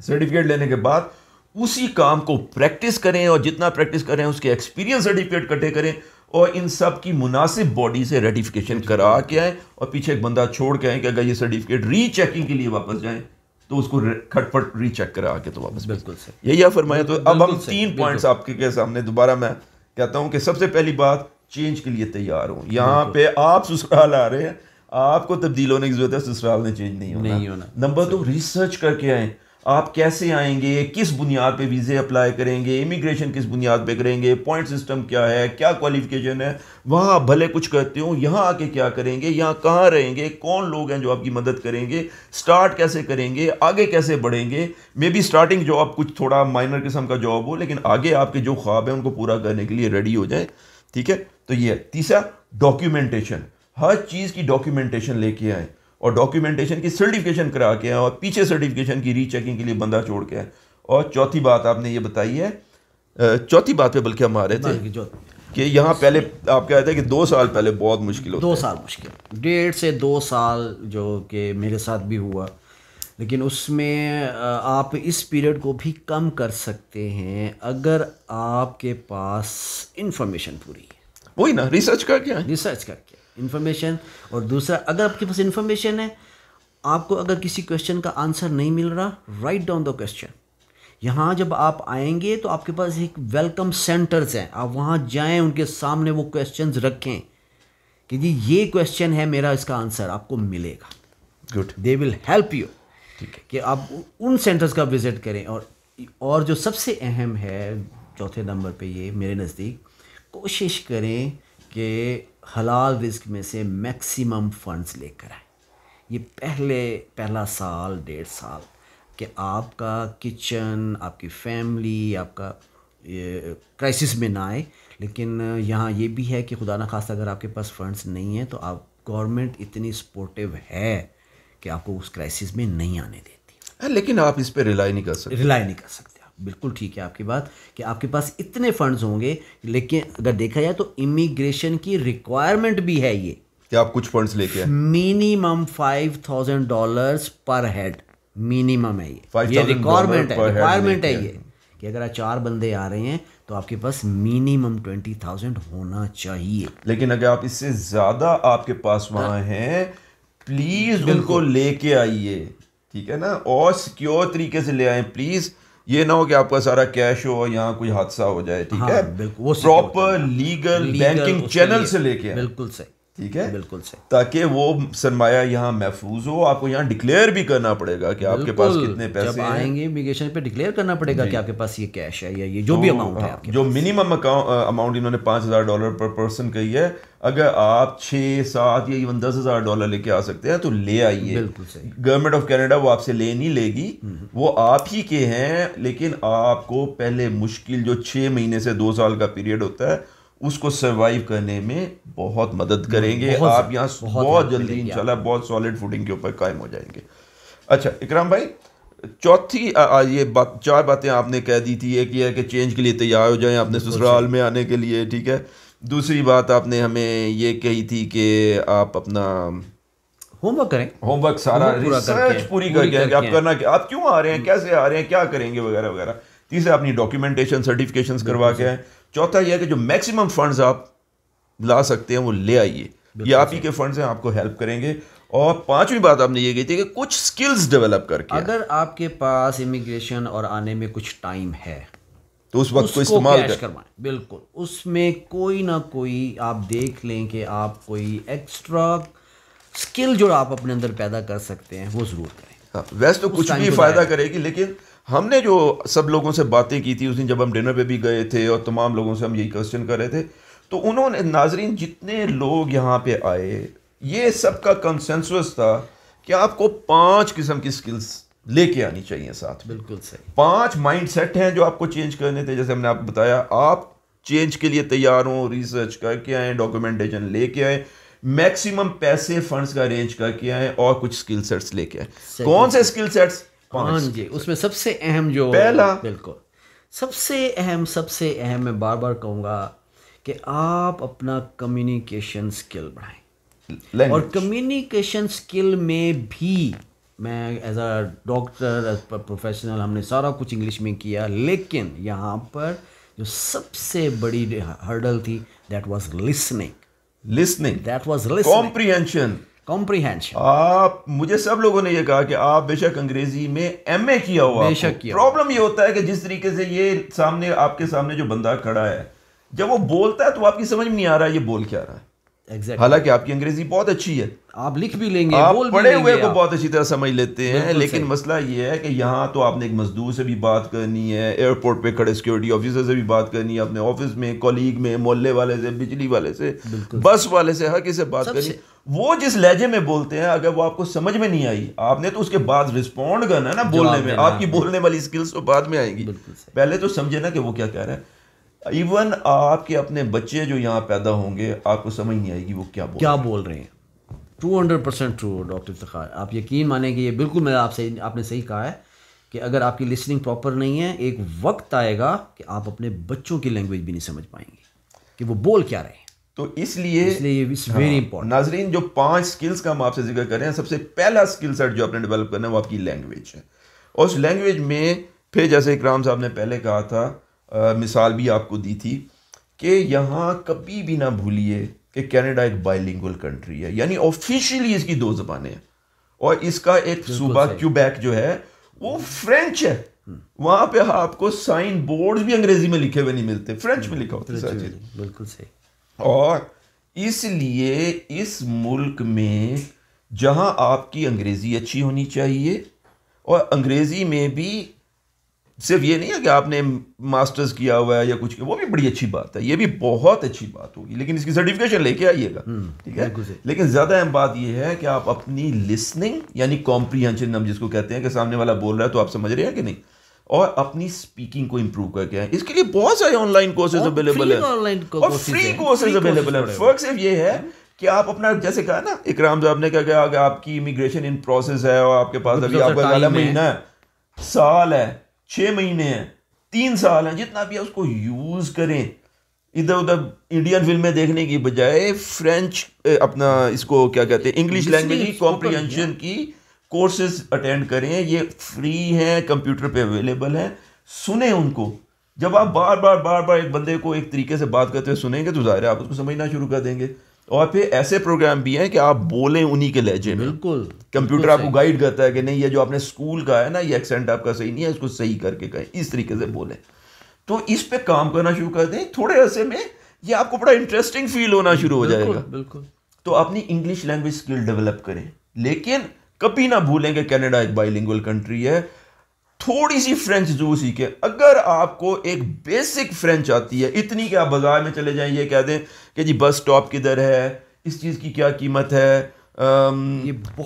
सर्टिफिकेट लेने के बाद उसी काम को प्रैक्टिस करें और जितना प्रैक्टिस करें उसके एक्सपीरियंस सर्टिफिकेट इकट्ठे करें और इन सब की मुनासिब बॉडी से रेटिफिकेशन करा के आए और पीछे एक बंदा छोड़ के आए कि अगर ये सर्टिफिकेट रीचेकिंग के लिए वापस जाएं तो उसको खटपट रीचेक करा के तो वापस। बिल्कुल सही, यही आप फरमाए। तो अब हम 3 पॉइंट्स आपके के सामने दोबारा मैं कहता हूं कि सबसे पहली बात, चेंज के लिए तैयार हो। यहाँ पे आप ससुराल आ रहे हैं, आपको तब्दील होने की जरूरत है, ससुराल में चेंज नहीं होना। नंबर 2, रिसर्च करके आए, आप कैसे आएंगे, किस बुनियाद पे वीज़े अप्लाई करेंगे, इमिग्रेशन किस बुनियाद पे करेंगे, पॉइंट सिस्टम क्या है, क्या क्वालिफिकेशन है, वहाँ आप भले कुछ करते हो, यहाँ आके क्या करेंगे, यहाँ कहाँ रहेंगे, कौन लोग हैं जो आपकी मदद करेंगे, स्टार्ट कैसे करेंगे, आगे कैसे बढ़ेंगे। मे बी स्टार्टिंग जॉब कुछ थोड़ा माइनर किस्म का जॉब हो, लेकिन आगे आपके जो ख्वाब हैं उनको पूरा करने के लिए रेडी हो जाए। ठीक है, तो ये है। तीसरा, डॉक्यूमेंटेशन, हर चीज़ की डॉक्यूमेंटेशन लेके आए और डॉक्यूमेंटेशन की सर्टिफिकेशन करा के आए और पीछे सर्टिफिकेशन की रीचेकिंग के लिए बंदा छोड़ के आए। और चौथी बात आपने ये बताई है, चौथी बात पे बल्कि हम आ रहे थे कि यहाँ पहले आप कह रहे थे कि 2 साल पहले बहुत मुश्किल होता है। 2 साल मुश्किल, 1.5 से 2 साल जो कि मेरे साथ भी हुआ, लेकिन उसमें आप इस पीरियड को भी कम कर सकते हैं अगर आपके पास इंफॉर्मेशन पूरी है। वही ना, रिसर्च करके इंफॉर्मेशन। और दूसरा, अगर आपके पास इंफॉर्मेशन है, आपको अगर किसी क्वेश्चन का आंसर नहीं मिल रहा, राइट डाउन द क्वेश्चन। यहाँ जब आप आएंगे तो आपके पास एक वेलकम सेंटर्स हैं, आप वहाँ जाएं, उनके सामने वो क्वेश्चंस रखें कि जी ये क्वेश्चन है मेरा, इसका आंसर आपको मिलेगा। Good, they will help you. ठीक है कि आप उन सेंटर्स का विजिट करें। और जो सबसे अहम है, चौथे नंबर पे ये मेरे नज़दीक, कोशिश करें कि हलाल रिस्क में से मैक्सिमम फंड्स लेकर आए। ये पहला साल 1.5 साल कि आपका किचन, आपकी फैमिली, आपका क्राइसिस में ना आए। लेकिन यहाँ ये भी है कि खुदा न खास्ता अगर आपके पास फंड्स नहीं है तो आप, गवर्नमेंट इतनी सपोर्टिव है कि आपको उस क्राइसिस में नहीं आने देती। लेकिन आप इस पे रिलाई नहीं कर सकते। बिल्कुल ठीक है आपकी बात कि आपके पास इतने फंड्स होंगे, लेकिन अगर देखा जाए तो इमिग्रेशन की रिक्वायरमेंट भी है ये कि आप कुछ फंड्स लेके आए। मिनिमम $5,000 पर हेड मिनिमम है ये रिक्वायरमेंट है ये कि अगर 4 बंदे आ रहे हैं तो आपके पास मिनिमम 20,000 होना चाहिए। लेकिन अगर आप इससे ज्यादा आपके पास वहां हैं, प्लीज उनको लेके आइए। ठीक है ना, और सिक्योर तरीके से ले आए प्लीज। ये ना हो कि आपका सारा कैश हो और यहाँ कोई हादसा हो जाए। ठीक है, प्रॉपर लीगल बैंकिंग चैनल से लेके आए। बिल्कुल सही, ठीक है, बिल्कुल सही, ताकि वो सरमाया यहाँ महफूज हो। आपको यहाँ डिक्लेयर भी करना पड़ेगा कि आपके पास कितने पैसे जब आएंगे इमिग्रेशन पे डिक्लेयर करना पड़ेगा कि आपके पास ये कैश है या ये जो भी अमाउंट है आपके जो मिनिमम अमाउंट इन्होंने $5,000 पर पर्सन कही है, अगर आप 6, 7 या इवन $10,000 लेके आ सकते हैं तो ले आइए। बिल्कुल सही। गवर्नमेंट ऑफ कनाडा वो आपसे ले नहीं लेगी, वो आप ही के हैं। लेकिन आपको पहले मुश्किल जो 6 महीने से 2 साल का पीरियड होता है उसको सर्वाइव करने में बहुत मदद करेंगे। आप यहाँ बहुत जल्दी इंशाल्लाह बहुत सॉलिड फुटिंग के ऊपर कायम हो जाएंगे। अच्छा इकराम भाई, चौथी ये बात, 4 बातें आपने कह दी थी। एक ये है कि चेंज के लिए तैयार हो जाएं अपने ससुराल में आने के लिए। ठीक है, दूसरी बात आपने हमें ये कही थी कि आप अपना होमवर्क करें, होमवर्क सारा रिसर्च पूरी करके आप करना, आप क्यों आ रहे हैं, कैसे आ रहे हैं, क्या करेंगे वगैरह वगैरह। तीसरा अपनी डॉक्यूमेंटेशन सर्टिफिकेशंस करवा के आए। चौथा यह है कि जो मैक्सिमम फंड्स आप ला सकते हैं वो ले आइए, ये आप ही के फंड्स हैं, आपको हेल्प करेंगे। और 5वीं बात आपने ये कही थी कि कुछ स्किल्स डेवलप करके, अगर आपके पास इमिग्रेशन और आने में कुछ टाइम है तो उस वक्त को इस्तेमाल करवाएं। बिल्कुल, उसमें कोई ना कोई आप देख लें कि आप कोई एक्स्ट्रा स्किल जो आप अपने अंदर पैदा कर सकते हैं वो ज़रूर करें। हाँ, वैसे तो कुछ भी फ़ायदा करेगी, लेकिन हमने जो सब लोगों से बातें की थी उस दिन जब हम डिनर पे भी गए थे और तमाम लोगों से हम यही क्वेश्चन कर रहे थे, तो उन्होंने, नाजरीन जितने लोग यहाँ पे आए, ये सबका कंसेंसस था कि आपको 5 किस्म की स्किल्स लेके आनी चाहिए साथ। बिल्कुल सही। 5 माइंड सेट हैं जो आपको चेंज करने थे। जैसे हमने आपको बताया, आप चेंज के लिए तैयार हो, रिसर्च करके आए, डॉक्यूमेंटेशन लेके आए, मैक्सिमम पैसे फंड्स का अरेंज करके आए और कुछ स्किल सेट्स लेके आए। कौन से स्किल सेट्स? हाँ जी, उसमें सबसे अहम जो पहला, बिल्कुल सबसे अहम मैं बार बार कहूँगा कि आप अपना कम्युनिकेशन स्किल बढ़ाएं। और कम्युनिकेशन स्किल में भी मैं as a doctor, as professional, हमने सारा कुछ इंग्लिश में किया, लेकिन यहाँ पर जो सबसे बड़ी हर्डल थी, that was listening, that was listening, comprehension. Comprehension. मुझे सब लोगों ने ये कहा कि आप बेशक अंग्रेजी में एमए किया हुआ, बेशक किया। प्रॉब्लम ये होता है कि जिस तरीके से ये सामने आपके सामने जो बंदा खड़ा है, जब वो बोलता है तो आपकी समझ में नहीं आ रहा है ये बोल क्या रहा है। Exactly. हालांकि आपकी अंग्रेजी बहुत अच्छी है, आप लिख भी लेंगे, आप बोल भी पढ़े लेंगे, हुए को आप बहुत अच्छी तरह समझ लेते हैं, बिल्कुल लेकिन सही। मसला ये है कि यहाँ तो आपने एक मजदूर से भी बात करनी है, एयरपोर्ट पे खड़े सिक्योरिटी ऑफिसर से भी बात करनी है, अपने ऑफिस में कॉलीग में, मोहल्ले वाले से, बिजली वाले से, बस वाले से, हर किसी से बात करनी। वो जिस लहजे में बोलते हैं, अगर वो आपको समझ में नहीं आई, आपने तो उसके बाद रिस्पॉन्ड करना है ना बोलने में। आपकी बोलने वाली स्किल्स तो बाद में आएंगी, पहले तो समझे ना कि वो क्या कह रहा है। इवन आपके अपने बच्चे जो यहाँ पैदा होंगे, आपको समझ नहीं आएगी वो क्या बोल रहे हैं। 200% ट्रू डॉक्टर इफ्तिखार, आप यकीन माने कि ये बिल्कुल मैं आपने सही कहा है कि अगर आपकी लिसनिंग प्रॉपर नहीं है, एक वक्त आएगा कि आप अपने बच्चों की लैंग्वेज भी नहीं समझ पाएंगे कि वो बोल क्या रहे हैं। तो इसलिए इट्स वेरी इंपॉर्टेंट। नाजरीन, जो 5 स्किल्स का हम आपसे जिक्र कर रहे हैं, सबसे पहला स्किल सेट जो आपने डेवलप करना है वो आपकी लैंग्वेज है। और उस लैंग्वेज में फिर जैसे इकराम साहब ने पहले कहा था, मिसाल भी आपको दी थी कि यहाँ कभी भी ना भूलिए कि कनाडा एक बाइलिंगुअल कंट्री है, यानी ऑफिशियली इसकी 2 ज़बानें हैं। और इसका एक सूबा क्यूबेक जो है वो फ्रेंच है। वहाँ पे आपको साइन बोर्ड्स भी अंग्रेजी में लिखे हुए नहीं मिलते, फ्रेंच में लिखा होता है। बिल्कुल सही। और इसलिए इस मुल्क में जहाँ आपकी अंग्रेज़ी अच्छी होनी चाहिए, और अंग्रेज़ी में भी सिर्फ ये नहीं है कि आपने मास्टर्स किया हुआ है या कुछ किया, वो भी बड़ी अच्छी बात है, ये भी बहुत अच्छी बात होगी, लेकिन इसकी सर्टिफिकेशन लेके आइएगा, ठीक है। लेकिन ज़्यादा अहम बात ये है कि आप अपनी लिसनिंग यानी कॉम्प्रिहेंशन हम जिसको कहते हैं कि सामने वाला बोल रहा है तो आप समझ रहे हैं कि नहीं, और अपनी स्पीकिंग को इंप्रूव करके आए। इसके लिए बहुत सारे ऑनलाइन कोर्सेज अवेलेबल है और फ्री कोर्सेज अवेलेबल है। फर्क सिर्फ ये है कि आप अपना, जैसे कहा ना इकराम साहब ने, कहा कि आपकी इमिग्रेशन इन प्रोसेस है और आपके पास अभी आपका वाला महीना है, साल है, 6 महीने हैं, 3 साल हैं, जितना भी है उसको यूज करें। इधर उधर इंडियन फिल्में देखने की बजाय फ्रेंच अपना इसको क्या कहते हैं, इंग्लिश लैंग्वेज की कॉम्प्रिहेंशन की कोर्सेज अटेंड करें। ये फ्री हैं, कंप्यूटर पे अवेलेबल हैं, सुने उनको। जब आप बार बार एक बंदे को एक तरीके से बात करते हुए सुनेंगे तो जाहिर है आप उसको समझना शुरू कर देंगे। और फिर ऐसे प्रोग्राम भी हैं कि आप बोलें उन्हीं के लहजे में। बिल्कुल, कंप्यूटर आपको गाइड करता है कि नहीं, ये जो आपने स्कूल का है ना, ये एक्सेंट आपका सही नहीं है, इसको सही करके कहें, इस तरीके से बोलें। तो इस पे काम करना शुरू कर दें, थोड़े अरसे में ये आपको बड़ा इंटरेस्टिंग फील होना शुरू हो जाएगा। बिल्कुल। तो अपनी इंग्लिश लैंग्वेज स्किल डेवलप करें, लेकिन कभी ना भूलें कि कनाडा एक बाइलिंगुअल कंट्री है। थोड़ी सी फ्रेंच जरूर सीखें। अगर आपको एक बेसिक फ्रेंच आती है, इतनी कि आप बाजार में चले जाएं, ये कह दें कि जी बस स्टॉप किधर है, इस चीज़ की क्या कीमत है,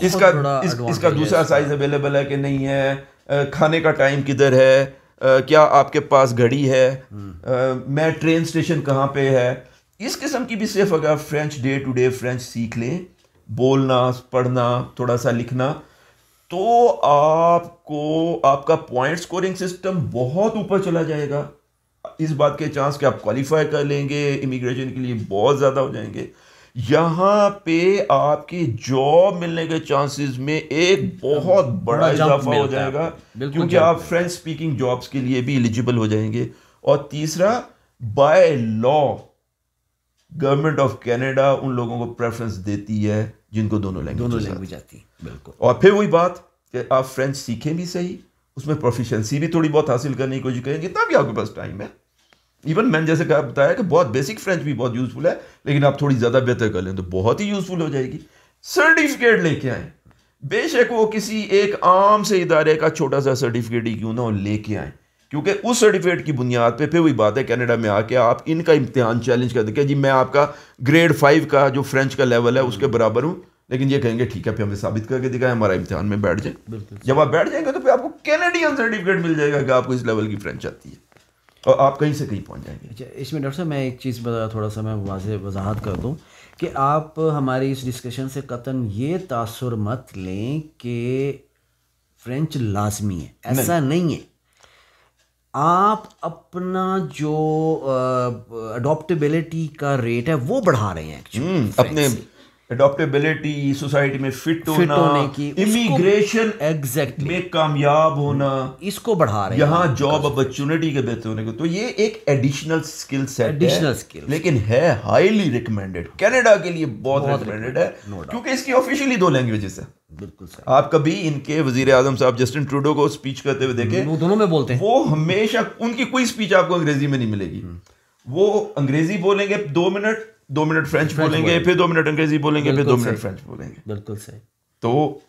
इसका दूसरा साइज अवेलेबल है कि नहीं है, खाने का टाइम किधर है, क्या आपके पास घड़ी है, मैं ट्रेन स्टेशन कहाँ पे है, इस किस्म की भी सिर्फ अगर French day to day French सीख लें, बोलना, पढ़ना, थोड़ा सा लिखना, तो आपको आपका पॉइंट स्कोरिंग सिस्टम बहुत ऊपर चला जाएगा। इस बात के चांस कि आप क्वालिफाई कर लेंगे इमिग्रेशन के लिए बहुत ज़्यादा हो जाएंगे। यहाँ पे आपकी जॉब मिलने के चांसेस में एक बहुत बड़ा इजाफा हो जाएगा, क्योंकि आप फ्रेंच स्पीकिंग जॉब्स के लिए भी एलिजिबल हो जाएंगे। और तीसरा, by law government of Canada उन लोगों को प्रेफरेंस देती है जिनको दोनों लैंग्वेज आती है। बिल्कुल। और फिर वही बात कि आप फ्रेंच सीखें भी सही, उसमें प्रोफिशिएंसी भी थोड़ी बहुत हासिल करने की कोशिश करेंगे, तभी आपके पास टाइम है। इवन मैंने जैसे कहा बताया कि बहुत बेसिक फ्रेंच भी बहुत यूजफुल है, लेकिन आप थोड़ी ज़्यादा बेहतर कर लें तो बहुत ही यूजफुल हो जाएगी। सर्टिफिकेट लेके आए, बेशक वो किसी एक आम से इदारे का छोटा सा सर्टिफिकेट ही क्यों ना हो, लेके आए, क्योंकि उस सर्टिफिकेट की बुनियाद पे फिर वही बात है, कनाडा में आके आप इनका इम्तिहान चैलेंज कर देंगे, जी मैं आपका ग्रेड 5 का जो फ्रेंच का लेवल है उसके बराबर हूँ, लेकिन ये कहेंगे ठीक है फिर हमें साबित करके दिखाएं, हमारा इम्तिहान में बैठ जाए। जब आप बैठ जाएंगे तो फिर आपको कैनेडियन सर्टिफिकेट मिल जाएगा कि आपको इस लेवल की फ्रेंच आती है, और आप कहीं से कहीं पहुंच जाएंगे। अच्छा, इसमें डॉक्टर साहब मैं एक चीज़ बता, थोड़ा सा मैं वजाहत कर दूं कि आप हमारी इस डिस्कशन से कतन ये तासुर मत लें कि फ्रेंच लाजमी है, ऐसा नहीं है। आप अपना जो अडॉप्टेबिलिटी का रेट है वो बढ़ा रहे हैं एक्चुअली, अपने एडॉप्टेबिलिटी, सोसाइटी में फिट होना, होने की, इमिग्रेशन एग्जैक्टली में कामयाब होना, इसको बढ़ा रहे हैं यहाँ जॉब अपॉर्चुनिटी के बेहतर होने को। तो ये एक एडिशनल स्किल सेट एडिशनल है, स्किल, लेकिन है हाईली रिकमेंडेड, कनाडा के लिए बहुत रिकमेंडेड है, क्योंकि इसकी ऑफिशियली 2 लैंग्वेजेस है। बिल्कुल सही। आप कभी इनके वजीर आजम साहब जस्टिन ट्रूडो को स्पीच करते हुए देखें, वो दोनों में बोलते हैं, वो हमेशा, उनकी कोई स्पीच आपको अंग्रेजी में नहीं मिलेगी। वो अंग्रेजी बोलेंगे 2 मिनट, 2 मिनट फ्रेंच बोलेंगे, फिर 2 मिनट अंग्रेजी बोलेंगे, फिर 2 मिनट फ्रेंच बोलेंगे। बिल्कुल सही। तो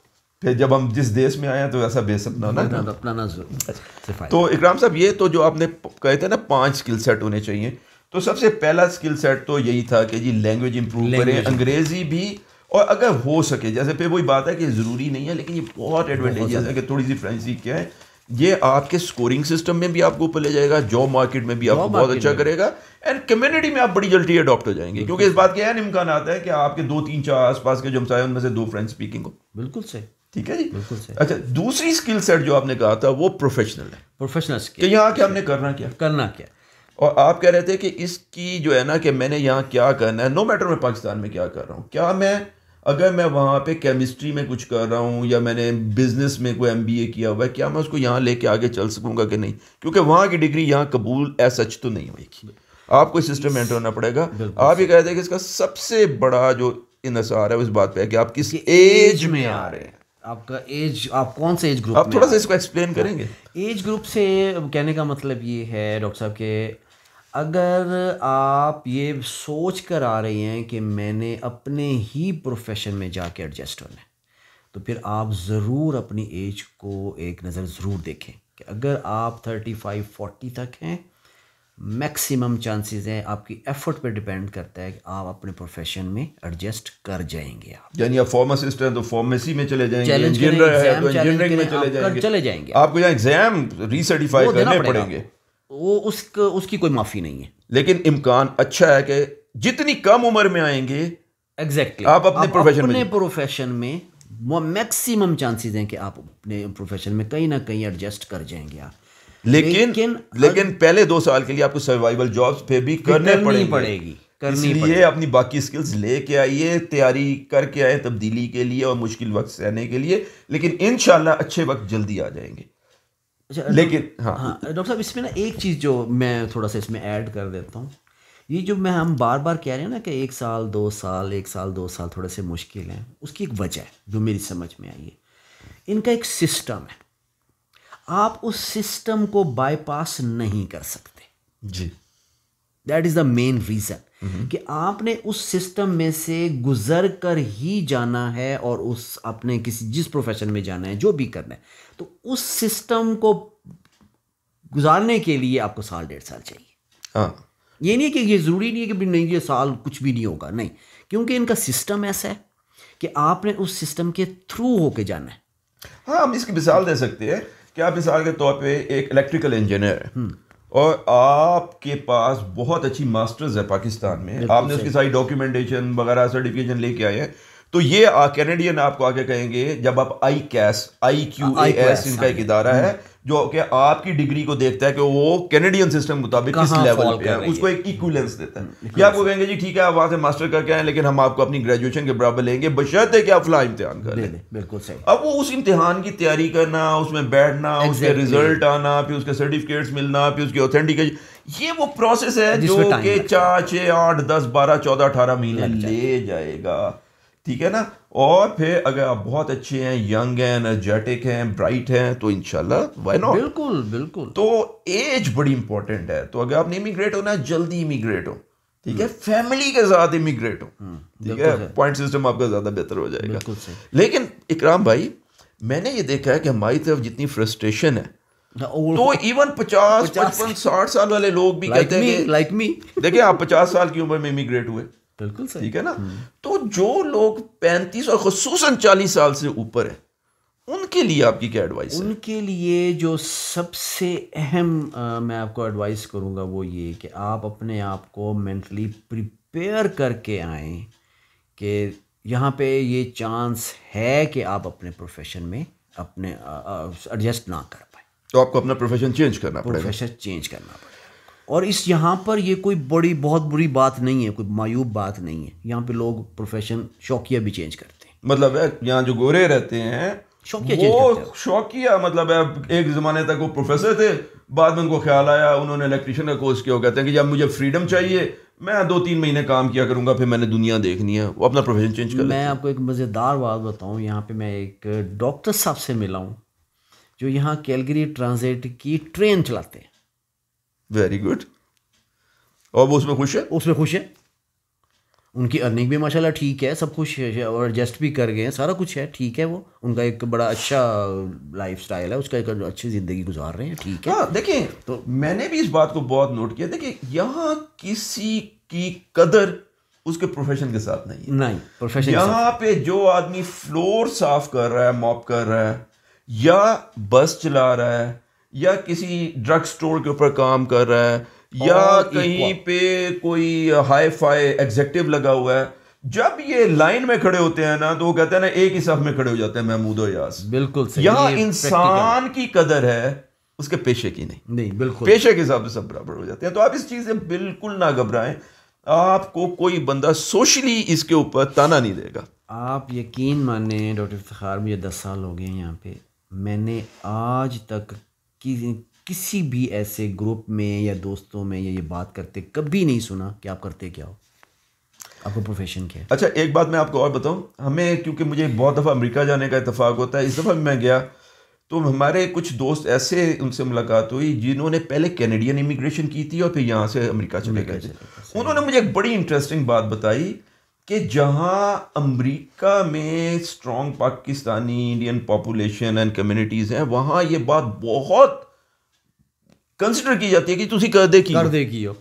फिर जब हम जिस देश में आए हैं तो ऐसा बेस अपना ना अपना ना जरूर। तो इकराम साहब, ये तो जो आपने कहे थे ना 5 स्किल सेट होने चाहिए, तो सबसे पहला स्किल सेट तो यही था कि जी लैंग्वेज इंप्रूव करें, अंग्रेजी भी, और अगर हो सके, जैसे फिर वही बात है कि ज़रूरी नहीं है, लेकिन ये बहुत एडवांटेजेस है कि थोड़ी सी फ्रेंच सीख के आए, ये आपके स्कोरिंग सिस्टम में भी आपको ऊपर ले जाएगा, जॉब मार्केट में भी आपको बहुत अच्छा करेगा, एंड कम्युनिटी में आप बड़ी जल्दी अडॉप्ट हो जाएंगे, क्योंकि इस बात के इम्कान आता है कि आपके 2 3 4 आसपास के जो हमसाए उनमें से 2 फ्रेंच स्पीकिंग हो। बिल्कुल सही। ठीक है जी, बिल्कुल सही। अच्छा, दूसरी स्किल सेट जो आपने कहा था वो प्रोफेशनल है, प्रोफेशनल स्किल, कि यहाँ के हमने करना क्या, और आप कह रहे थे कि इसकी जो है ना कि मैंने यहाँ क्या करना है, नो मैटर मैं पाकिस्तान में क्या कर रहा हूँ, क्या मैं अगर मैं वहाँ पे केमिस्ट्री में कुछ कर रहा हूँ या मैंने बिजनेस में कोई MBA किया हुआ है, क्या मैं उसको यहाँ लेके आगे चल सकूँगा कि नहीं, क्योंकि वहाँ की डिग्री यहाँ कबूल सच तो नहीं होगी, आपको सिस्टम में एंटर होना पड़ेगा। आप ये कहते हैं कि इसका सबसे बड़ा जो इन्हिसार है उस बात पे है कि आप किस एज में आ रहे हैं, आपका एज, आप कौन से एज ग्रुप, आप थोड़ा सा इसको एक्सप्लेन करेंगे। एज ग्रुप से कहने का मतलब ये है डॉक्टर साहब के, अगर आप ये सोच कर आ रही हैं कि मैंने अपने ही प्रोफेशन में जाके एडजस्ट होना है, तो फिर आप ज़रूर अपनी एज को एक नज़र ज़रूर देखें कि अगर आप 35-40 तक हैं, मैक्सिमम चांसेस हैं, आपकी एफर्ट पे डिपेंड करता है कि आप अपने प्रोफेशन में एडजस्ट कर जाएंगे। आप यानी आप फार्मासिस्ट हैं तो फार्मेसी में चले जाएंगे, इंजीनियर है तो इंजीनियरिंग में चले जाएंगे, आपको यहाँ एग्जाम रीसर्टिफाई करने पड़ेंगे, वो उसकी कोई माफ़ी नहीं है, लेकिन इम्कान अच्छा है कि जितनी कम उम्र में आएंगे, एग्जैक्टली आप अपने प्रोफेशन में मैक्सिमम चांसेस हैं कि आप अपने प्रोफेशन में कहीं ना कहीं एडजस्ट कर जाएंगे आप। लेकिन पहले 2 साल के लिए आपको सर्वाइवल जॉब्स पे भी करनी पड़ेगी, इसलिए अपनी बाकी स्किल्स लेके आइए, तैयारी करके आए तब्दीली के लिए और मुश्किल वक्त सहने के लिए, लेकिन इंशाल्लाह अच्छे वक्त जल्दी आ जाएंगे। लेकिन हाँ डॉक्टर साहब, इसमें ना एक चीज़ जो मैं थोड़ा सा इसमें ऐड कर देता हूँ, ये जो हम बार बार कह रहे हैं ना कि 1 साल 2 साल 1 साल 2 साल थोड़े से मुश्किल हैं, उसकी एक वजह है जो मेरी समझ में आई है, इनका एक सिस्टम है, आप उस सिस्टम को बाईपास नहीं कर सकते जी। That is the main reason कि आपने उस सिस्टम में से गुजर कर ही जाना है, और उस अपने जिस प्रोफेशन में जाना है, जो भी करना है, तो उस सिस्टम को गुजारने के लिए आपको 1.5 साल चाहिए। हाँ, ये नहीं कि ये ज़रूरी नहीं है कि नहीं ये साल कुछ भी नहीं होगा, नहीं, क्योंकि इनका सिस्टम ऐसा है कि आपने उस सिस्टम के थ्रू होके जाना है। हाँ, हम इसकी मिसाल दे सकते हैं कि आप मिसाल के तौर पे एक इलेक्ट्रिकल इंजीनियर है और आपके पास बहुत अच्छी मास्टर्स है पाकिस्तान में, आपने उसकी सारी डॉक्यूमेंटेशन वगैरह सर्टिफिकेशन लेके आए हैं, तो ये कैनेडियन आपको आके कहेंगे, जब आप IQAS इनका एक इदारा है जो कि आपकी डिग्री को देखता है कि वो कैनेडियन सिस्टम मुताबिक किस लेवल पे है, उसको एक इक्विवेलेंस देता है। ये आपको कहेंगे जी ठीक है, आप वहां से मास्टर करके आए, लेकिन हम आपको अपनी ग्रेजुएशन के बराबर लेंगे बशर्ते कि आप फला इम्तिहान कर लें। बिल्कुल सही। अब वो उस इम्तिहान की तैयारी करना, उसमें बैठना, उसके रिजल्ट आना, फिर उसके सर्टिफिकेट्स मिलना, फिर उसकी ऑथेंटिकेशन, ये वो प्रोसेस है जो कि 4 6 8 10 12 14 18 महीने ले जाएगा, ठीक है ना। और फिर अगर आप बहुत अच्छे हैं, यंग हैं, एनर्जेटिक हैं, ब्राइट हैं, तो इंशाल्लाह व्हाई नॉट। बिल्कुल बिल्कुल। तो एज बड़ी इंपॉर्टेंट है, तो अगर आपने इमिग्रेट होना है, जल्दी इमिग्रेट हो, ठीक है, फैमिली के साथ इमिग्रेट हो, ठीक है, पॉइंट सिस्टम आपका ज्यादा बेहतर हो जाएगा। लेकिन इकराम भाई, मैंने ये देखा है कि हमारी तरफ जितनी फ्रस्ट्रेशन है, तो इवन 50 55 60 साल वाले लोग भी कहते हैं लाइक मी, देखिए आप 50 साल की उम्र में इमिग्रेट हुए, बिल्कुल सही, ठीक है ना। तो जो लोग 35 और खुसूसन 40 साल से ऊपर है, उनके लिए आपकी क्या एडवाइस है? उनके लिए जो सबसे अहम मैं आपको एडवाइस करूंगा वो ये कि आप अपने आप को मेंटली प्रिपेयर करके आएँ कि यहाँ पे ये चांस है कि आप अपने प्रोफेशन में अपने एडजस्ट ना कर पाए, तो आपको अपना प्रोफेशन चेंज करना पड़ेगा। प्रोफेशन चेंज करना पड़ेगा। और इस यहाँ पर ये कोई बहुत बुरी बात नहीं है, कोई मायूब बात नहीं है। यहाँ पे लोग प्रोफेशन शौकिया भी चेंज करते हैं। मतलब है यहाँ जो गोरे रहते हैं शौकिया चेंज वो करते हैं। शौकिया, मतलब है एक ज़माने तक वो प्रोफेसर थे, बाद में उनको ख्याल आया, उन्होंने इलेक्ट्रिशियन का कोर्स किया, वो कहते हैं कि जब मुझे फ्रीडम चाहिए मैं 2-3 महीने काम किया करूंगा, फिर मैंने दुनिया देखनी है, वो अपना प्रोफेशन चेंज कर लेते मैं हैं। आपको एक मज़ेदार बात बताऊँ। यहाँ पे मैं एक डॉक्टर साहब से मिला हूँ जो यहाँ कैलगरी ट्रांजिट की ट्रेन चलाते हैं। Very good. और वो उसमें खुश है? उसमें खुश है, उनकी अर्निंग भी माशाल्लाह ठीक है, सब कुछ है और एडजस्ट भी कर गए हैं, सारा कुछ है, ठीक है। वो उनका एक बड़ा अच्छा लाइफ स्टाइल है, उसका एक अच्छी ज़िंदगी गुजार रहे हैं, ठीक है। हाँ देखिए, तो मैंने भी इस बात को बहुत नोट किया। देखिए यहाँ किसी की कदर उसके प्रोफेशन के साथ नहीं है। नहीं, प्रोफेशन यहाँ पे जो आदमी फ्लोर साफ कर रहा है, मॉप कर रहा है, या बस चला रहा है, या किसी ड्रग स्टोर के ऊपर काम कर रहा है, या All कहीं पे कोई हाई फाई एग्जेक्टिव लगा हुआ है, जब ये लाइन में खड़े होते हैं ना तो वो कहते हैं ना एक ही साफ में खड़े हो जाते हैं महमूद और यास। बिल्कुल सही। यहाँ ये इंसान की कदर है, उसके पेशे की नहीं। नहीं, बिल्कुल पेशे के हिसाब से सब बराबर हो जाते हैं। तो आप इस चीज से बिल्कुल ना घबराएं, आपको कोई बंदा सोशली इसके ऊपर ताना नहीं देगा। आप यकीन माने डॉक्टर इफ्तिखार, मुझे 10 साल हो गए हैं यहाँ पे, मैंने आज तक किसी भी ऐसे ग्रुप में या दोस्तों में ये बात करते कभी नहीं सुना कि आप करते क्या हो, आपका प्रोफेशन क्या है। अच्छा एक बात मैं आपको और बताऊं, हमें क्योंकि मुझे बहुत दफ़ा अमेरिका जाने का इत्तेफाक होता है, इस दफ़ा भी मैं गया तो हमारे कुछ दोस्त ऐसे उनसे मुलाकात हुई जिन्होंने पहले कैनेडियन इमिग्रेशन की थी और फिर यहाँ से अमेरिका चले गए थे। उन्होंने मुझे एक बड़ी इंटरेस्टिंग बात बताई कि जहाँ अमेरिका में strong Pakistani Indian population and communities हैं, वहाँ ये बात बहुत कंसिडर की जाती है कि तुसी कर दे की हो।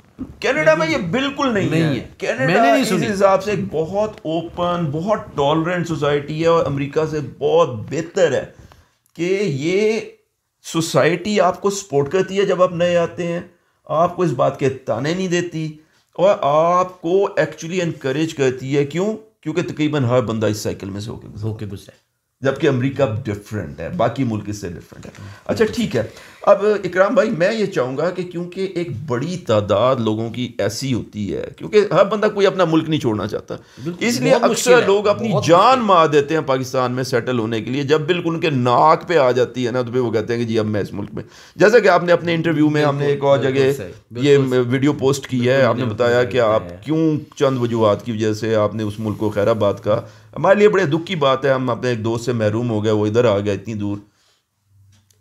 कनाडा में ये बिल्कुल नहीं है। मैंने कनाडा नहीं इस सुनी। हिसाब से एक बहुत ओपन, बहुत टॉलरेंट सोसाइटी है और अमेरिका से बहुत बेहतर है कि ये सोसाइटी आपको सपोर्ट करती है जब आप नए आते हैं, आपको इस बात के ताने नहीं देती और आपको एक्चुअली इनकरेज करती है। क्यों? क्योंकि तकरीबन हर बंदा इस साइकिल में से होके गुजरा है, जबकि अमेरिका डिफरेंट है, बाकी मुल्क इससे डिफरेंट है। अच्छा ठीक है, अब इकराम भाई मैं ये चाहूँगा कि क्योंकि एक बड़ी तादाद लोगों की ऐसी होती है, क्योंकि हर बंदा कोई अपना मुल्क नहीं छोड़ना चाहता, इसलिए अक्सर लोग अपनी जान मार देते हैं पाकिस्तान में सेटल होने के लिए। जब बिल्कुल उनके नाक पे आ जाती है ना तो फिर वो कहते हैं कि जी अब मैं इस मुल्क में, जैसा कि आपने अपने इंटरव्यू में, हमने एक और जगह ये वीडियो पोस्ट की है, आपने बताया कि आप क्यों चंद वजूहात की वजह से आपने उस मुल्क को खैराबाद का। हमारे लिए बड़े दुख की बात है, हम अपने एक दोस्त से महरूम हो गए, वो इधर आ गया इतनी दूर,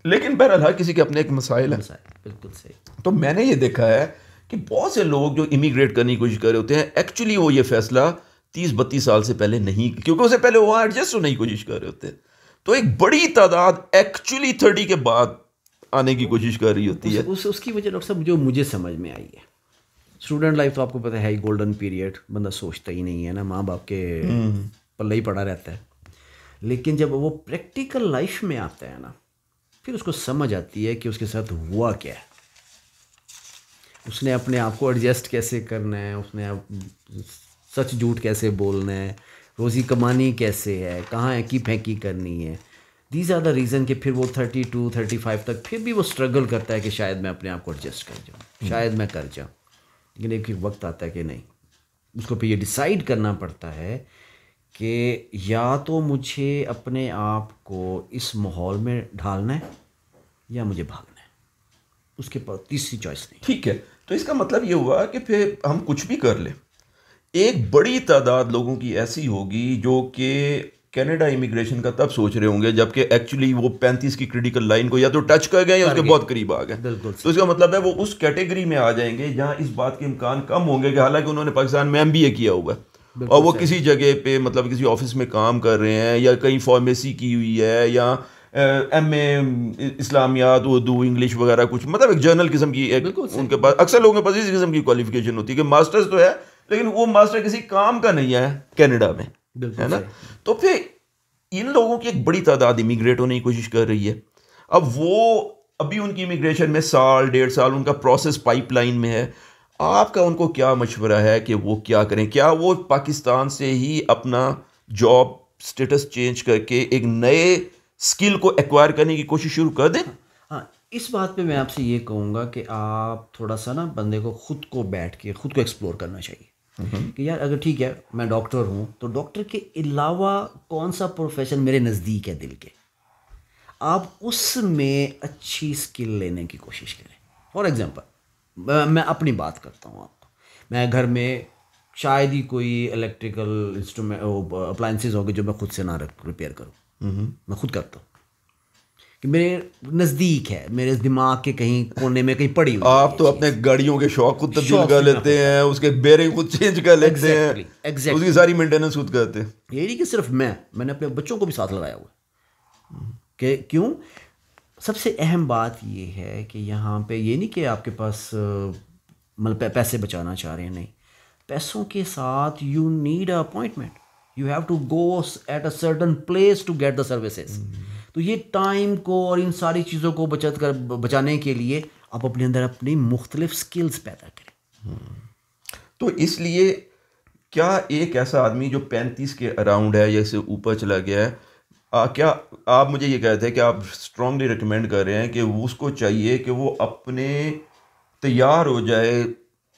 लेकिन बहरहाल हर किसी के अपने एक मसाइल है। बिल्कुल सही। तो मैंने ये देखा है कि बहुत से लोग जो इमिग्रेट करने की कोशिश कर रहे होते हैं, एक्चुअली वो ये फैसला 30-32 साल से पहले नहीं, क्योंकि उससे पहले वो वहाँ एडजस्ट होने की कोशिश कर रहे होते हैं। तो एक बड़ी तादाद एक्चुअली 30 के बाद आने की कोशिश कर रही होती है। उसकी वजह डॉक्टर साहब जो मुझे समझ में आई है, स्टूडेंट लाइफ तो आपको पता है ही गोल्डन पीरियड, बंदा सोचता ही नहीं है ना, माँ बाप के पल्ले ही पड़ा रहता है। लेकिन जब वो प्रैक्टिकल लाइफ में आता है ना, फिर उसको समझ आती है कि उसके साथ हुआ क्या है, उसने अपने आप को एडजस्ट कैसे करना है, उसने सच झूठ कैसे बोलना है, रोज़ी कमानी कैसे है, कहाँ की फेंकी करनी है। दीज आर द रीज़न कि फिर वो 32-35 तक फिर भी वो स्ट्रगल करता है कि शायद मैं अपने आप को एडजस्ट कर जाऊँ, शायद मैं कर जाऊँ। लेकिन एक वक्त आता है कि नहीं, उसको फिर ये डिसाइड करना पड़ता है कि या तो मुझे अपने आप को इस माहौल में ढालना है या मुझे भागना है, उसके पास तीसरी चॉइस नहीं। ठीक है, तो इसका मतलब ये हुआ कि फिर हम कुछ भी कर लें, एक बड़ी तादाद लोगों की ऐसी होगी जो कि कनाडा इमिग्रेशन का तब सोच रहे होंगे जबकि एक्चुअली वो 35 की क्रिटिकल लाइन को या तो टच कर गए या उसके बहुत करीब आ गए। तो इसका मतलब है वो उस कैटेगरी में आ जाएंगे जहां इस बात के इम्कान कम होंगे कि हालांकि उन्होंने पाकिस्तान में MBA किया हुआ है और वो किसी जगह पे मतलब किसी ऑफिस में काम कर रहे हैं या कहीं फार्मेसी की हुई है या MA इस्लामियात, उर्दू, इंग्लिश वगैरह कुछ, मतलब एक जर्नल किस्म की एक उनके पास, अक्सर लोगों के पास इस किस्म की क्वालिफिकेशन होती है कि मास्टर्स तो है लेकिन वो मास्टर किसी काम का नहीं है कनाडा में, है ना। तो फिर इन लोगों की एक बड़ी तादाद इमिग्रेट होने की कोशिश कर रही है। अब वो अभी उनकी इमिग्रेशन में 1.5 साल उनका प्रोसेस पाइपलाइन में है। आपका उनको क्या मशवरा है कि वो क्या करें? क्या वो पाकिस्तान से ही अपना जॉब स्टेटस चेंज करके एक नए स्किल को एक्वायर करने की कोशिश शुरू कर दें? हाँ, इस बात पे मैं आपसे ये कहूँगा कि आप थोड़ा सा ना बंदे को खुद को बैठ के खुद को एक्सप्लोर करना चाहिए कि यार अगर ठीक है मैं डॉक्टर हूँ तो डॉक्टर के अलावा कौन सा प्रोफेशन मेरे नज़दीक है दिल के, आप उसमें अच्छी स्किल लेने की कोशिश करें। फॉर एग्ज़ाम्पल मैं अपनी बात करता हूँ आपको, मैं घर में शायद ही कोई इलेक्ट्रिकल इंस्ट्रूमेंट अप्लाइंसेस होंगे जो मैं खुद से ना रिपेयर करूँ, मैं खुद करता हूँ कि मेरे नज़दीक है, मेरे दिमाग के कहीं कोने में कहीं पड़ी हुई आप तो अपने गाड़ियों के शौक खुद तब्दील कर लेते हैं, उसके बेरिंग खुद चेंज कर लेते हैं, उसकी सारी मेंटेनेंस खुद करते हैं। ये नहीं कि सिर्फ मैंने अपने बच्चों को भी साथ लगाया हुआ कि क्यों। सबसे अहम बात ये है कि यहाँ पे ये नहीं कि आपके पास मतलब पैसे बचाना चाह रहे हैं, नहीं, पैसों के साथ you need a appointment, you have to go at a certain place to get the services. तो ये टाइम को और इन सारी चीज़ों को बचाने के लिए आप अपने अंदर अपनी मुख्तलिफ स्किल्स पैदा करें। तो इसलिए क्या एक ऐसा आदमी जो 35 के अराउंड है या इससे ऊपर चला गया है, क्या आप मुझे ये कहते हैं कि आप स्ट्रांगली रिकमेंड कर रहे हैं कि उसको चाहिए कि वो अपने तैयार हो जाए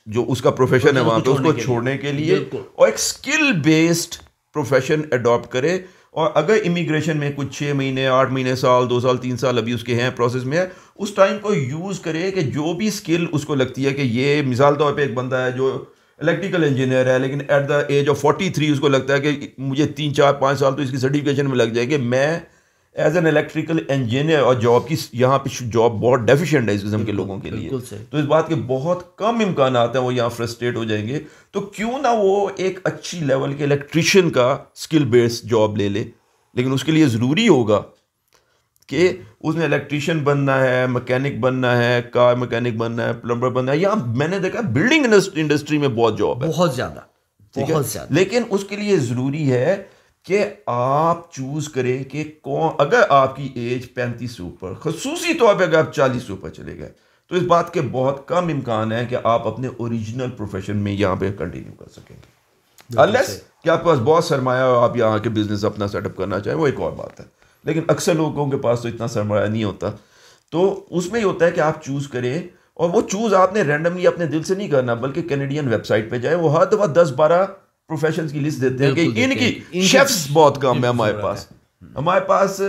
जो उसका प्रोफेशन है वहाँ पे उसको छोड़ने के लिए और एक स्किल बेस्ड प्रोफेशन अडॉप्ट करे, और अगर इमिग्रेशन में कुछ 6 महीने 8 महीने साल 2 साल 3 साल अभी उसके हैं प्रोसेस में है, उस टाइम को यूज़ करे कि जो भी स्किल उसको लगती है कि ये मिसाल तौर पे एक बंदा है जो इलेक्ट्रिकल इंजीनियर है लेकिन एट द एज ऑफ 43 उसको लगता है कि मुझे 3 4 5 साल तो इसकी सर्टिफिकेशन में लग जाएंगे, मैं एज एन इलेक्ट्रिकल इंजीनियर, और जॉब की यहाँ पे जॉब बहुत डेफिशिएंट है इस किस्म के लोगों के लिए, तो इस बात के बहुत कम इम्कान आते हैं वो यहाँ फ्रस्ट्रेट हो जाएंगे, तो क्यों ना वो एक अच्छी लेवल के इलेक्ट्रिशियन का स्किल बेस्ड जॉब ले ले। लेकिन उसके लिए ज़रूरी होगा कि उसने इलेक्ट्रिशियन बनना है, मैकेनिक बनना है, कार मैकेनिक बनना है, प्लम्बर बनना है, या मैंने देखा बिल्डिंग इंडस्ट्री में बहुत जॉब है, बहुत ज़्यादा, बहुत ज़्यादा। लेकिन उसके लिए ज़रूरी है कि आप चूज़ करें कि कौन, अगर आपकी एज 35 से ऊपर, खसूसी तौर पर अगर आप 40 से ऊपर चले गए तो इस बात के बहुत कम इम्कान है कि आप अपने ओरिजिनल प्रोफेशन में यहाँ पे कंटिन्यू कर सकेंगे, अनलेस कि आपके पास बहुत सरमाया और आप यहाँ के बिजनेस अपना सेटअप करना चाहें, वो एक और बात है, लेकिन अक्सर लोगों के पास तो इतना सरमाया नहीं होता। तो उसमें ये होता है कि आप चूज़ करें, और वो चूज़ आपने रैंडमली अपने दिल से नहीं करना, बल्कि कैनेडियन वेबसाइट पे जाए, वो हर दफ़ा 10-12 प्रोफेशंस की लिस्ट देते हैं कि इनकी शेफ्स बहुत कम है हमारे पास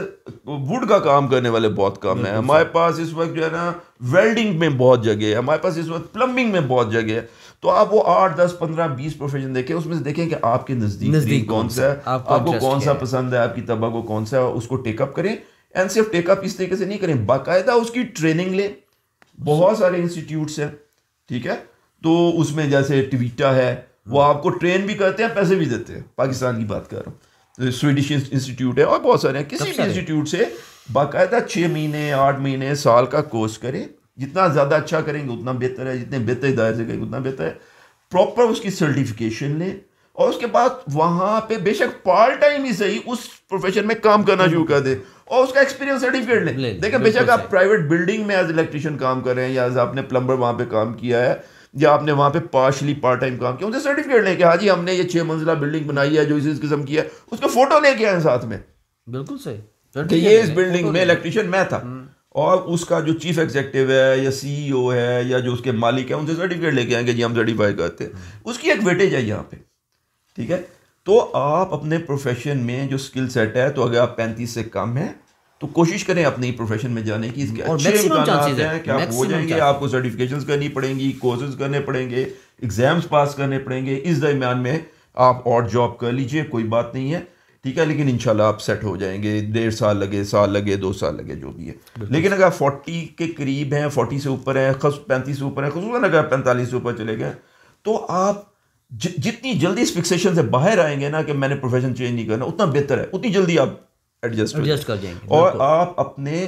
वुड का काम करने वाले बहुत कम है, हमारे पास इस वक्त जो है ना वेल्डिंग में बहुत जगह है, हमारे पास इस वक्त प्लम्बिंग में बहुत जगह है। तो आप वो 8 10 15 20 प्रोफेशन देखें, उसमें से देखें कि आपके नज़दीक कौन सा है, आपको कौन सा पसंद है, आपकी तबा को कौन सा है, उसको टेकअप करें। एंड सिर्फ टेकअप इस तरीके से नहीं करें, बाकायदा उसकी ट्रेनिंग लें। बहुत सारे इंस्टीट्यूट्स हैं, ठीक है, तो उसमें जैसे ट्वीटा है, वो आपको ट्रेन भी करते हैं, पैसे भी देते हैं, पाकिस्तान की बात कर रहा हूँ, स्वीडिश इंस्टीट्यूट है और बहुत सारे हैं। किसी भी इंस्टीट्यूट से बाकायदा 6 महीने 8 महीने साल का कोर्स करें, जितना ज़्यादा अच्छा करेंगे उतना बेहतर है, जितने बेहतर दायरे से करेंगे उतना बेहतर है। प्रॉपर उसकी सर्टिफिकेशन लें, और उसके बाद वहाँ पे बेशक पार्ट टाइम ही सही उस प्रोफेशन में काम करना शुरू कर दे, और उसका एक्सपीरियंस सर्टिफिकेट लें। देखें, बेशक आप प्राइवेट बिल्डिंग में एज इलेक्ट्रिशियन काम कर रहे हैं, या एज आपने प्लम्बर वहाँ पे काम किया है, या आपने वहाँ पे पार्शली पार्ट टाइम काम किया, उनसे सर्टिफिकेट लें कि हाँ जी हमने ये 6 मंजिला बिल्डिंग बनाई है जो इस किस्म की है, उसका फोटो लेके आए साथ में, बिल्कुल सही, कि ये इस बिल्डिंग में इलेक्ट्रिशियन मैं था, और उसका जो चीफ एग्जीक्यूटिव है या सीईओ है या जो उसके मालिक है उनसे सर्टिफिकेट लेके आएंगे जी हम सर्टिफाई करते हैं, उसकी एक वेटेज है यहाँ पे, ठीक है। तो आप अपने प्रोफेशन में जो स्किल सेट है, तो अगर आप 35 से कम है तो कोशिश करें अपने प्रोफेशन में जाने की, इसके अच्छे इम्कान हैं कि आप हो जाएंगे। आपको सर्टिफिकेशंस करनी पड़ेंगी, कोर्सेज करने पड़ेंगे, एग्जाम्स पास करने पड़ेंगे, इस दरमियान में आप और जॉब कर लीजिए, कोई बात नहीं है, ठीक है, लेकिन इंशाल्लाह आप सेट हो जाएंगे। 1.5 साल लगे, साल लगे, 2 साल लगे, जो भी है। लेकिन अगर 40 के करीब हैं, 40 से ऊपर है, 35 से ऊपर है, खुसूसन अगर 45 से ऊपर चले गए, तो आप जितनी जल्दी इस फिक्सेशन से बाहर आएंगे ना कि मैंने प्रोफेशन चेंज नहीं करना, उतना बेहतर है, उतनी जल्दी आप एडजस्ट कर जाएंगे। और आप अपने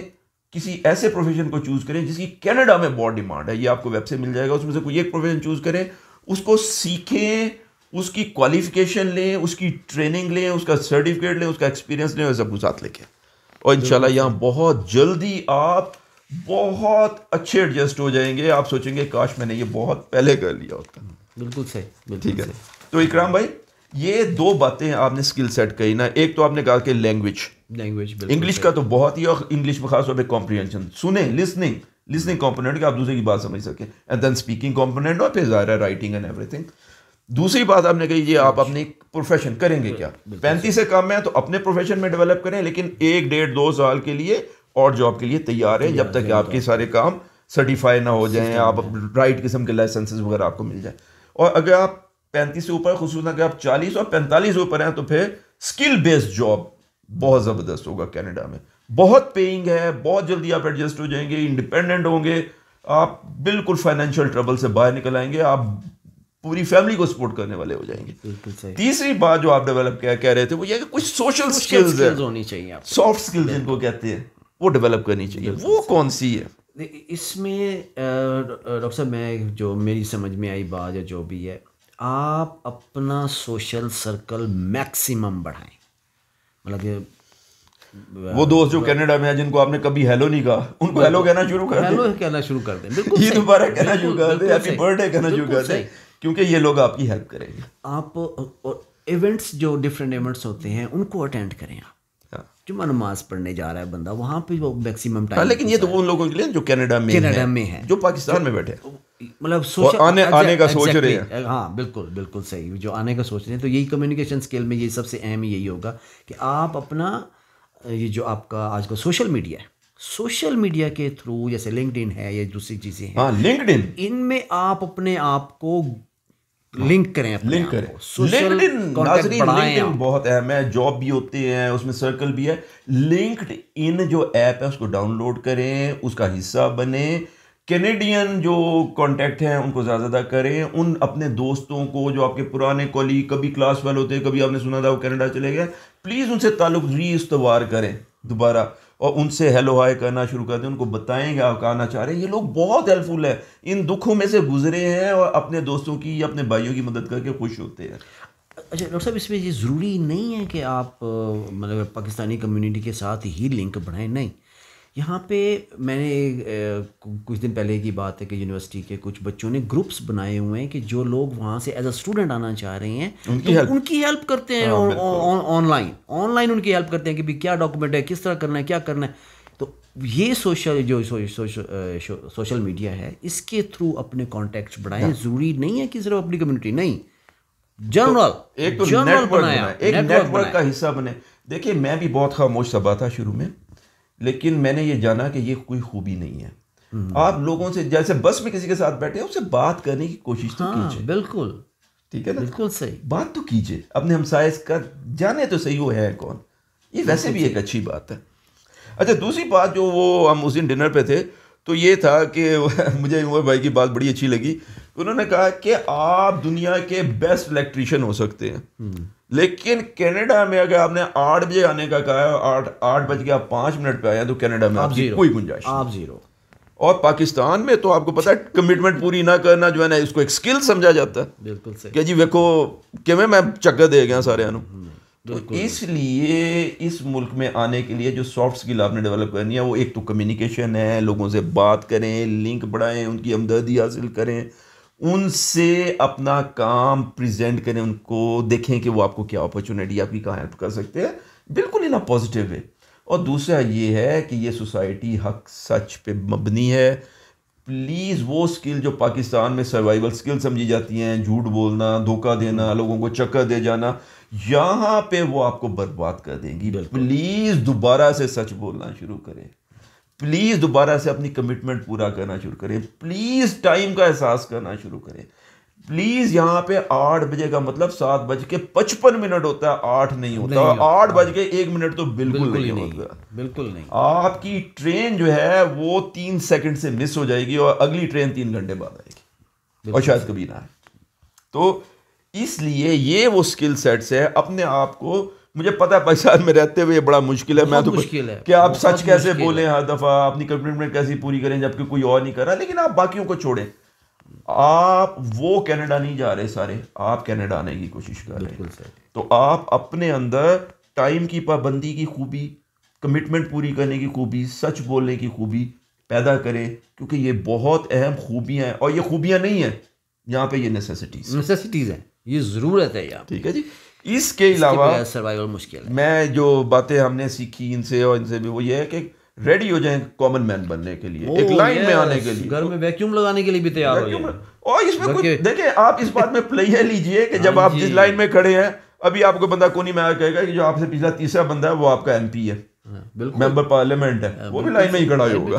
किसी ऐसे प्रोफेशन को चूज करें जिसकी कनाडा में बहुत डिमांड है, ये आपको वेब से मिल जाएगा, उसमें से कोई एक प्रोफेशन चूज करें, उसको सीखें, उसकी क्वालिफिकेशन लें, उसकी ट्रेनिंग लें, उसका सर्टिफिकेट लें, उसका एक्सपीरियंस लें, और सब कुछ साथ लेके, और इंशाल्लाह यहाँ बहुत जल्दी आप बहुत अच्छे एडजस्ट हो जाएंगे। आप सोचेंगे काश मैंने ये बहुत पहले कर लिया होता। बिल्कुल सही, ठीक है। तो इकराम भाई, ये दो बातें आपने स्किल सेट कही ना, एक तो आपने कहा कि लैंग्वेज इंग्लिश का तो बहुत ही, और इंग्लिश में खासतौर पे कॉम्प्रिहेंशन, सुने, लिसनिंग कंपोनेंट कि आप दूसरे की बात समझ सके, एंड देन स्पीकिंग कंपोनेंट, और फिर ज़ाहिर है राइटिंग एंड एवरीथिंग। दूसरी बात आपने कही ये आप अपनी प्रोफेशन करेंगे क्या, 35 से कम है तो अपने प्रोफेशन में डेवलप करें, लेकिन 1 1.5 2 साल के लिए और जॉब के लिए तैयार है जब तक कि आपके सारे काम सर्टिफाई ना हो जाएं, आप राइट किस्म के लाइसेंसेस वगैरह आपको मिल जाए। और अगर आप 35 से ऊपर, खुसूसन अगर आप 40 और 45 से ऊपर हैं, तो फिर स्किल बेस्ड जॉब बहुत ज़बरदस्त होगा कनाडा में, बहुत पेइंग है, बहुत जल्दी आप एडजस्ट हो जाएंगे, इंडिपेंडेंट होंगे, आप बिल्कुल फाइनेंशियल ट्रबल से बाहर निकल आएंगे, आप पूरी फैमिली को सपोर्ट करने वाले हो जाएंगे। बिल्कुल सही। तीसरी बात जो आप डेवलप कह रहे थे वो ये कि कुछ सोशल स्किल्स होनी चाहिए, सॉफ्ट स्किल्स जिनको कहते हैं, वो डेवलप करनी चाहिए। वो कौन सी है इसमें? डॉक्टर साहब, मैं जो मेरी समझ में आई बात या जो भी है, आप अपना सोशल सर्कल मैक्सिमम बढ़ाएं। मतलब कि वो दोस्त जो कनाडा में है जिनको आपने कभी हेलो नहीं कहा, उनको हेलो कहना शुरू कर दें, हेलो कहना शुरू कर दें, बिल्कुल ईद मुबारक कहना शुरू कर दें, हैप्पी बर्थडे कहना शुरू कर दें, क्योंकि ये लोग आपकी हेल्प करेंगे। आप इवेंट्स, जो डिफरेंट इवेंट्स होते हैं, उनको अटेंड करें। आप जुम्मा नमाज पढ़ने जा रहा है बंदा, वहाँ पे वो मैक्सिमम टाइम, लेकिन ये तो उन लोगों के लिए जो कनाडा में है, जो पाकिस्तान में बैठे, मतलब आने का सोच रहे हैं। हाँ बिल्कुल सही, जो आने का सोच रहे हैं, तो यही कम्युनिकेशन स्किल में ये सबसे अहम यही होगा कि आप अपना ये जो आपका आज का सोशल मीडिया के थ्रू, जैसे लिंक्डइन है या दूसरी चीज़ें हैं, हाँ लिंक्डइन, इनमें आप अपने आप को लिंक करें, लिंक्डइन बहुत अहम है, जॉब भी होते हैं उसमें, सर्कल भी है। लिंक्डइन जो ऐप है उसको डाउनलोड करें, उसका हिस्सा बने, कैनेडियन जो कांटेक्ट हैं उनको ज़्यादा करें, उन अपने दोस्तों को जो आपके पुराने कॉलीग, कभी क्लास फेलो थे, कभी आपने सुना था वो कनाडा चले गए, प्लीज़ उनसे ताल्लुक रीइस्तवार करें दोबारा, और उनसे हेलो हाय करना शुरू कर दें, उनको बताएंगे आप आना चाह रहे हैं। ये लोग बहुत हेल्पफुल है, इन दुखों में से गुजरे हैं और अपने दोस्तों की, अपने भाइयों की मदद करके खुश होते हैं। अच्छा डॉक्टर साहब, इसमें ये ज़रूरी नहीं है कि आप मतलब पाकिस्तानी कम्युनिटी के साथ ही लिंक बढ़ाएं, नहीं। यहाँ पे मैंने कुछ दिन पहले की बात है कि यूनिवर्सिटी के कुछ बच्चों ने ग्रुप्स बनाए हुए हैं कि जो लोग वहाँ से एज अ स्टूडेंट आना चाह रहे हैं उनकी हेल्प करते हैं, ऑनलाइन उनकी हेल्प करते हैं कि भी क्या डॉक्यूमेंट है, किस तरह करना है, क्या करना है। तो ये सोशल मीडिया है, इसके थ्रू अपने कॉन्टैक्ट्स बढ़ाएं। ज़रूरी नहीं है कि सिर्फ अपनी कम्युनिटी, नहीं, जनरल एक तो नेटवर्क का हिस्सा बने। देखिए, मैं भी बहुत खामोश सभा था शुरू में, लेकिन मैंने ये जाना कि ये कोई खूबी नहीं है। आप लोगों से, जैसे बस में किसी के साथ बैठे हैं, उससे बात करने की कोशिश तो कीजिए। बिल्कुल ठीक है ना, बिल्कुल सही, बात तो कीजिए अपने हमसाये का, जाने तो सही वो है कौन। ये वैसे भी एक अच्छी बात है। अच्छा, दूसरी बात जो वो हम उस दिन डिनर पे थे, तो ये था कि मुझे उमर भाई की बात बड़ी अच्छी लगी। उन्होंने कहा कि आप दुनिया के बेस्ट इलेक्ट्रीशियन हो सकते हैं, लेकिन कनाडा में अगर आपने 8 बजे आने का कहा है, 8 बज के आप 5 मिनट पे आए, तो कनाडा में आपकी कोई गुंजाइश नहीं, आप जीरो। और पाकिस्तान में तो आपको पता है कमिटमेंट पूरी ना करना जो है ना, इसको एक स्किल समझा जाता है। बिल्कुल सही, कि जी देखो कि मैं चक्कर दे गया सारे। तो इसलिए इस मुल्क में आने के लिए जो सॉफ्ट स्किल आपने डेवलप करनी है, वो एक तो कम्युनिकेशन है, लोगों से बात करें, लिंक बढ़ाएं, उनकी हमदर्दी हासिल करें, उनसे अपना काम प्रेजेंट करें, उनको देखें कि वो आपको क्या अपॉर्चुनिटी, आपकी कहाँ हेल्प कर सकते हैं, बिल्कुल इन अ पॉजिटिव वे। और दूसरा ये है कि ये सोसाइटी हक सच पे मबनी है। प्लीज़ वो स्किल जो पाकिस्तान में सर्वाइवल स्किल समझी जाती हैं, झूठ बोलना, धोखा देना, लोगों को चक्कर दे जाना, यहाँ पे वो आपको बर्बाद कर देंगी। प्लीज़ दोबारा से सच बोलना शुरू करें, प्लीज़ दोबारा से अपनी कमिटमेंट पूरा करना शुरू करें, प्लीज़ टाइम का एहसास करना शुरू करें, प्लीज़। यहाँ पे 8 बजे का मतलब 7:55 होता है, 8 नहीं होता। 8:01 तो बिल्कुल नहीं होता, बिल्कुल नहीं। आपकी ट्रेन जो है वो 3 सेकंड से मिस हो जाएगी और अगली ट्रेन 3 घंटे बाद आएगी, और शायद कभी ना आए। तो इसलिए ये वो स्किल सेट्स है। अपने आप को, मुझे पता है पाकिस्तान में रहते हुए ये बड़ा मुश्किल है, मैं तो कि आप सच कैसे बोलें हर दफ़ा, अपनी कमिटमेंट कैसे पूरी करें जबकि कोई और नहीं कर रहा। लेकिन आप बाकियों को छोड़ें, आप वो कनाडा नहीं जा रहे सारे, आप कनाडा आने की कोशिश कर रहे हैं। तो आप अपने अंदर टाइम की पाबंदी की खूबी, कमिटमेंट पूरी करने की खूबी, सच बोलने की खूबी पैदा करें, क्योंकि ये बहुत अहम खूबियाँ हैं। और ये खूबियाँ नहीं हैं यहाँ पे, ये नेसेसिटीज़ हैं। ये ज़रूरत है यहाँ, ठीक है जी। इसके अलावा सर्वाइवल मुश्किल है। मैं जो बातें हमने सीखी इनसे और इनसे भी, वो ये है कि रेडी हो जाएं कॉमन मैन बनने के लिए, एक लाइन में आने के लिए, घर में वैक्यूम लगाने के लिए भी तैयार हो जाए। और इसमें कुछ देखिए, आप इस बात में प्ले लीजिए कि जब आप जिस लाइन में खड़े हैं, अभी आपको बंदा कोनी में कहेगा कि जो आपसे पिछला तीसरा बंदा है वो आपका MP है, मेंबर पार्लियामेंट है, वो भी लाइन में ही खड़ा होगा,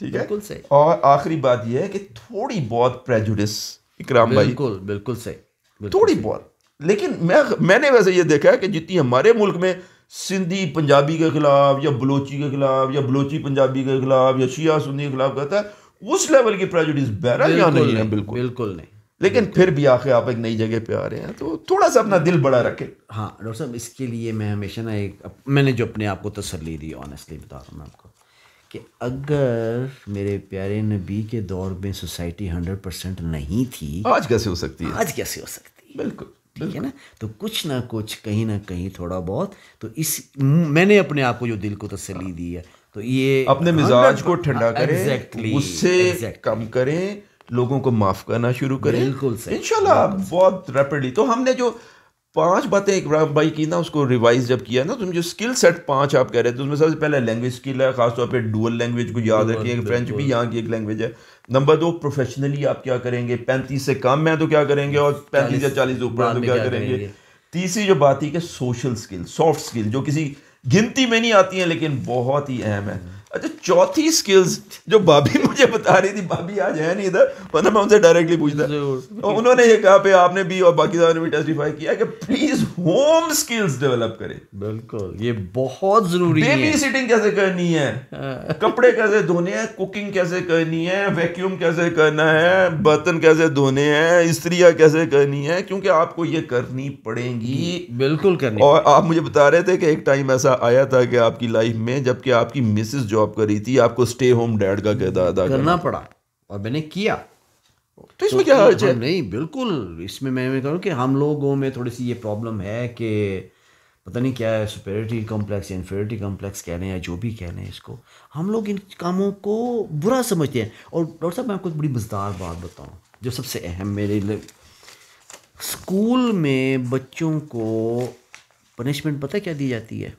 ठीक है। और आखिरी बात ये है कि थोड़ी बहुत प्रेजुडिस, इकराम भाई, बिल्कुल सही, थोड़ी बहुत। लेकिन मैंने वैसे ये देखा है कि जितनी हमारे मुल्क में सिंधी पंजाबी के खिलाफ या बलोची के खिलाफ या बलोची पंजाबी के खिलाफ या शिया सुन्नी के खिलाफ कहता है, उस लेवल की प्रेजुडिस बहरहाल यहाँ नहीं है, बिल्कुल नहीं। लेकिन फिर भी आखिर आप एक नई जगह पे आ रहे हैं तो थोड़ा सा अपना दिल बड़ा रखें। हाँ डॉक्टर साहब, इसके लिए मैं हमेशा ना मैंने जो अपने आप को तसल्ली दी, ऑनेस्टली बता रहा हूँ मैं आपको, कि अगर मेरे प्यारे नबी के दौर में सोसाइटी 100% नहीं थी, आज कैसे हो सकती है? आज कैसे हो सकती है? बिल्कुल, ठीक है ना। तो कुछ ना कुछ कहीं ना कहीं थोड़ा बहुत, तो इस मैंने अपने आप को जो दिल को तसल्ली दी है, तो ये अपने मिजाज को ठंडा करें, उससे कम करें, लोगों को माफ करना शुरू करें, इंशाल्लाह बहुत रैपिडली। तो हमने जो 5 बातें इकराम भाई की ना, उसको रिवाइज जब किया ना, तो जो स्किल सेट 5 आप कह रहे थे, उसमें सबसे पहले लैंग्वेज स्किल है, खासतौर पे डुअल लैंग्वेज को याद रखिए, फ्रेंच भी यहाँ की एक लैंग्वेज है। नंबर 2, प्रोफेशनली आप क्या करेंगे, 35 से कम है तो क्या करेंगे, और 35 या 40 से ऊपर है तो क्या करेंगे। तीसरी जो बात थी कि सोशल स्किल, सॉफ्ट स्किल, जो किसी गिनती में नहीं आती हैं लेकिन बहुत ही अहम है। अच्छा, चौथी स्किल्स जो भाभी मुझे बता रही थी, भाभी आज है नहीं इधर, वरना मैं उनसे डायरेक्टली पूछता, और उन्होंने ये कहा पे आपने भी और बाकी सारों ने भी टेस्टिफाई किया कि प्लीज होम स्किल्स डेवलप करें। बिल्कुल, ये बहुत जरूरी है। बेबी सिटिंग कैसे करनी है, कपड़े कैसे धोने हैं, कुकिंग कैसे करनी है, वैक्यूम कैसे करना है, बर्तन कैसे धोने हैं, इस्त्रियां कैसे करनी है, क्योंकि आपको ये करनी पड़ेंगी, बिल्कुल करनी। और आप मुझे बता रहे थे कि एक टाइम ऐसा आया था कि आपकी लाइफ में, जबकि आपकी मिसेस जॉब कर रही थी, आपको स्टे होम डैड का किरदार अदा करना पड़ा, और मैंने किया। तो इसमें क्या हर्ज है? नहीं, बिल्कुल, इसमें मैं कहूँ कि हम लोगों में थोड़ी सी ये प्रॉब्लम है कि पता नहीं क्या है, सुपेरिटी कॉम्प्लेक्स या इन्फीरियरिटी कॉम्प्लेक्स कह लें या जो भी कह लें इसको, हम लोग इन कामों को बुरा समझते हैं। और डॉक्टर साहब, मैं आपको एक बड़ी मज़ेदार बात बताऊँ, जो सबसे अहम मेरे लिए, स्कूल में बच्चों को पनिशमेंट पता क्या दी जाती है?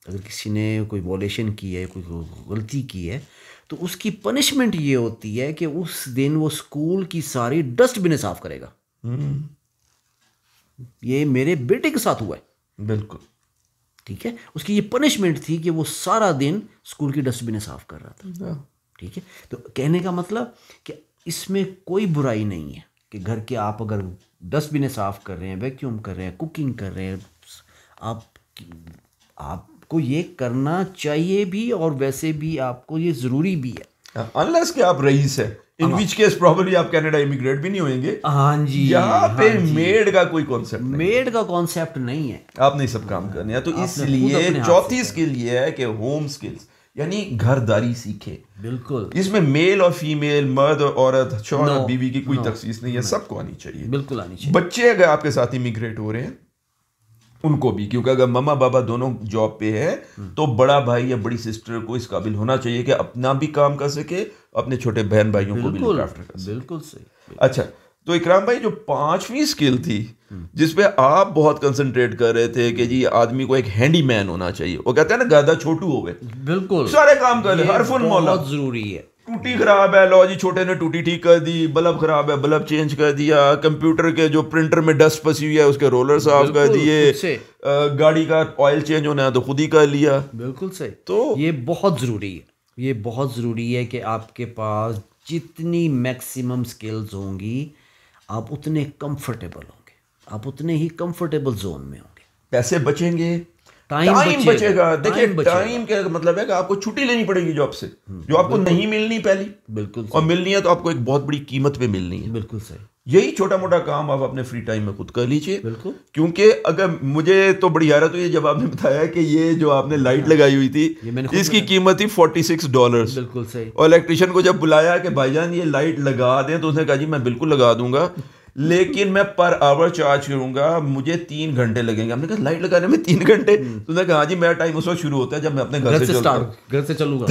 अगर किसी ने कोई वॉलेशन की है, कोई गलती की है, तो उसकी पनिशमेंट ये होती है कि उस दिन वो स्कूल की सारी डस्टबिन साफ करेगा। ये मेरे बेटे के साथ हुआ है। बिल्कुल, ठीक है, उसकी ये पनिशमेंट थी कि वो सारा दिन स्कूल की डस्टबिन साफ कर रहा था। ठीक है, तो कहने का मतलब कि इसमें कोई बुराई नहीं है कि घर के आप अगर डस्टबिन साफ कर रहे हैं, वैक्यूम कर रहे हैं, कुकिंग कर रहे हैं, आपको ये करना चाहिए भी, और वैसे भी आपको ये ज़रूरी भी है, अनलेस कि आप रईस है, इन विच केस प्रॉब्लली आप कनाडा इमिग्रेट भी नहीं होंगे। हाँ जी, यहाँ पे मेड का कोई कॉन्सेप्ट नहीं, मेड का कॉन्सेप्ट नहीं है, आपने सब काम करने हैं। तो इसलिए चौथी स्किल ये है कि होम स्किल्स, यानी घरदारी सीखे। बिल्कुल, इसमें मेल और फीमेल, मर्द और औरत, शौहर और बीवी की कोई तखसीस नहीं है, सबको आनी चाहिए। बिल्कुल आनी चाहिए। बच्चे अगर आपके साथ इमिग्रेट हो रहे हैं, उनको भी, क्योंकि अगर मम्मा पापा दोनों जॉब पे है तो बड़ा भाई या बड़ी सिस्टर को इस काबिल होना चाहिए कि अपना भी काम कर सके, अपने छोटे बहन भाइयों को भी लुक आफ्टर कर सके। बिल्कुल सही। अच्छा, तो इकराम भाई, जो 5वीं स्किल थी जिसपे आप बहुत कंसंट्रेट कर रहे थे कि जी आदमी को एक हैंडीमैन होना चाहिए, वो कहते हैं ना गादा छोटू हो गए, बिल्कुल सारे काम कर ले, हर फुल मौला, बहुत जरूरी है। टूटी खराब है, लो जी छोटे ने टूटी ठीक कर दी, बल्ब खराब है, बल्ब चेंज कर दिया, कंप्यूटर के जो प्रिंटर में डस्ट फंसी हुई है उसके रोलर साफ कर दिए, गाड़ी का ऑयल चेंज होना है तो खुद ही कर लिया। बिल्कुल सही। तो ये बहुत ज़रूरी है, ये बहुत ज़रूरी है कि आपके पास जितनी मैक्सिमम स्किल्स होंगी, आप उतने कंफर्टेबल होंगे, आप उतने ही कंफर्टेबल जोन में होंगे, पैसे बचेंगे, टाइम बचेगा। देखिए, टाइम का मतलब है कि आपको छुट्टी लेनी पड़ेगी जॉब से, जो आपको नहीं मिलनी पहली, बिल्कुल, और मिलनी है तो आपको एक बहुत बड़ी कीमत पे मिलनी है। बिल्कुल सही। यही छोटा मोटा काम आप अपने फ्री टाइम में खुद कर लीजिए। बिल्कुल, क्योंकि अगर मुझे तो बड़ी हैरत हुई जब आपने बताया कि ये जो आपने लाइट लगाई हुई थी, इसकी कीमत थी $46। बिल्कुल सही। और इलेक्ट्रिशियन को जब बुलाया कि भाईजान ये लाइट लगा दें, तो उसने कहा जी मैं बिल्कुल लगा दूंगा, लेकिन मैं पर आवर चार्ज करूंगा, मुझे 3 घंटे लगेंगे। हमने कहा लाइट लगाने में 3 घंटे? तो उसने कहा हाँ जी, मेरा टाइम उस वक्त शुरू होता है जब मैं अपने घर से चलता हूँ, घर से चलूंगा।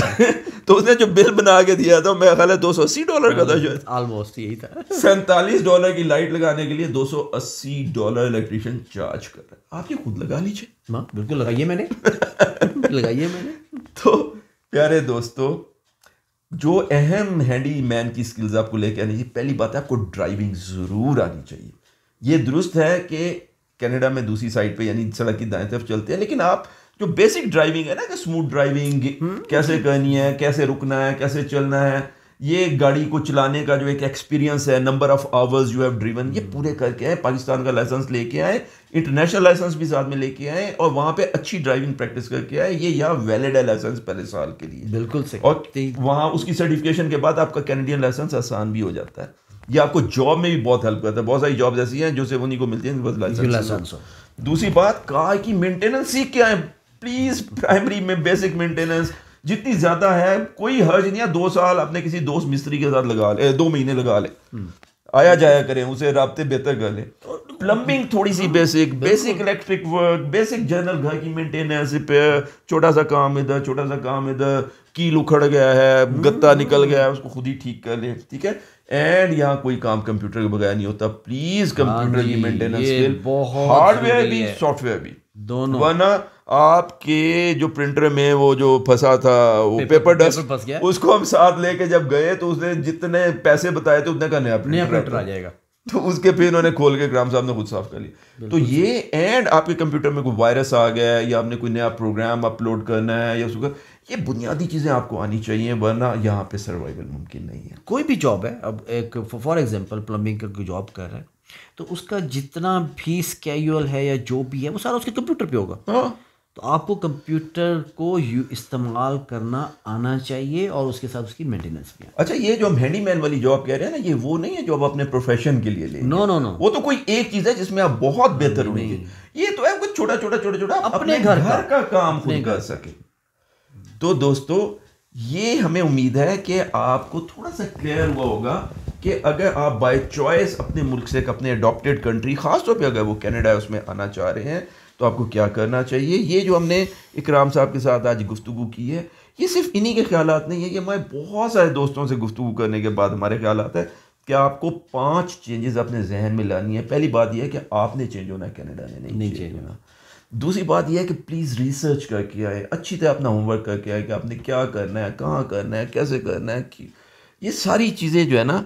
तो उसने जो बिल बना के दिया था मेरा ख्याल है $280 का था शायद, ऑलमोस्ट यही था। $47 की लाइट लगाने के लिए $280 इलेक्ट्रिशियन चार्ज कर रहा है। आप ये खुद लगा लीजिए। हाँ बिल्कुल लगाइए मैंने लगाइए मैंने। तो प्यारे दोस्तों, जो अहम हैंडीमैन की स्किल्स आपको लेके आनी चाहिए, पहली बात है आपको ड्राइविंग ज़रूर आनी चाहिए। ये दुरुस्त है कि कनाडा में दूसरी साइड पे यानी सड़क की दाएं तरफ चलते हैं, लेकिन आप जो बेसिक ड्राइविंग है ना, कि स्मूथ ड्राइविंग कैसे करनी है, कैसे रुकना है, कैसे चलना है, ये गाड़ी को चलाने का जो एक एक्सपीरियंस है, number of hours you have driven, ये पूरे करके आए, पाकिस्तान का लाइसेंस लेके आए, इंटरनेशनल लाइसेंस भी साथ में लेके आए, और वहाँ पे अच्छी ड्राइविंग प्रैक्टिस करके आए। ये यहाँ वैलिड है लाइसेंस पहले साल के लिए, बिल्कुल सही। और वहाँ उसकी सर्टिफिकेशन के बाद आपका कैनेडियन लाइसेंस आसान भी हो जाता है। ये आपको जॉब में भी बहुत हेल्प करता है। बहुत सारी जॉब ऐसी हैं जो सिर्फ उन्हीं को मिलती है बस लाइसेंस हो। दूसरी बात, कार की मेंटेनेंस सीख के आए प्लीज। प्राइमरी में बेसिक मेंटेनेंस जितनी ज्यादा है, कोई हर्ज नहीं है। 2 साल अपने किसी दोस्त मिस्त्री के साथ लगा ले, 2 महीने लगा ले, आया जाया करें, उसे राब्ते बेहतर कर ले। प्लम्बिंग थोड़ी सी basic electric work, basic general घर की मेंटेनेंस, रिपेयर, छोटा सा काम इधर, छोटा सा काम इधर, कील उखड़ गया है, गत्ता निकल गया है, उसको खुद ही ठीक कर ले, ठीक है। एंड यहाँ कोई काम कंप्यूटर के बगैर नहीं होता। प्लीज कंप्यूटर की मेंटेनेंस स्किल, हार्डवेयर भी सॉफ्टवेयर भी दोनों, वरना आपके जो प्रिंटर में वो जो फंसा था वो पेपर डस्ट, उसको हम साथ लेके जब गए तो उसने जितने पैसे बताए थे उतने का नया प्रिंटर आ जाएगा। तो उसके फिर उन्होंने खोल के ग्राम साहब ने खुद साफ कर लिया। तो ये, एंड आपके कंप्यूटर में कोई वायरस आ गया है या आपने कोई नया प्रोग्राम अपलोड करना है या उसका, ये बुनियादी चीज़ें आपको आनी चाहिए, वरना यहाँ पे सर्वाइवल मुमकिन नहीं है। कोई भी जॉब है, अब एक फॉर एग्जांपल प्लम्बिंग का कोई जॉब कर रहा है तो उसका जितना भी स्केड्यूल है या जो भी है वो सारा उसके कंप्यूटर पे होगा। हाँ, तो आपको कंप्यूटर को इस्तेमाल करना आना चाहिए और उसके साथ उसकी मेंटेनेंस भी। अच्छा, ये जो हम हैंडीमैन वाली जॉब कह रहे हैं ना, ये वो नहीं है जो आप अपने प्रोफेशन के लिए लेंगे। नो नो नो, वो तो कोई एक चीज है जिसमें आप बहुत बेहतर होंगे। ये तो है कुछ छोटा छोटा अपने घर का काम खुद कर सके। तो दोस्तों, ये हमें उम्मीद है कि आपको थोड़ा सा क्लियर हुआ होगा कि अगर आप बाय चॉइस अपने मुल्क से, अपने अडॉप्टेड कंट्री, खासतौर पे अगर वो कनाडा है उसमें आना चाह रहे हैं, तो आपको क्या करना चाहिए। ये जो हमने इकराम साहब के साथ आज गुफ्तगू की है, ये सिर्फ इन्हीं के ख्यालात नहीं है, ये हमारे बहुत सारे दोस्तों से गुफ्तगू करने के बाद हमारे ख्यालात है कि आपको 5 चेंजेस अपने जहन में लानी है। पहली बात यह है कि आपने चेंज होना है, कनाडा ने नहीं चेंज होना। दूसरी बात यह है कि प्लीज़ रिसर्च करके आए, अच्छी तरह अपना होमवर्क करके आए कि आपने क्या करना है, कहाँ करना है, कैसे करना है। ये सारी चीज़ें जो है ना,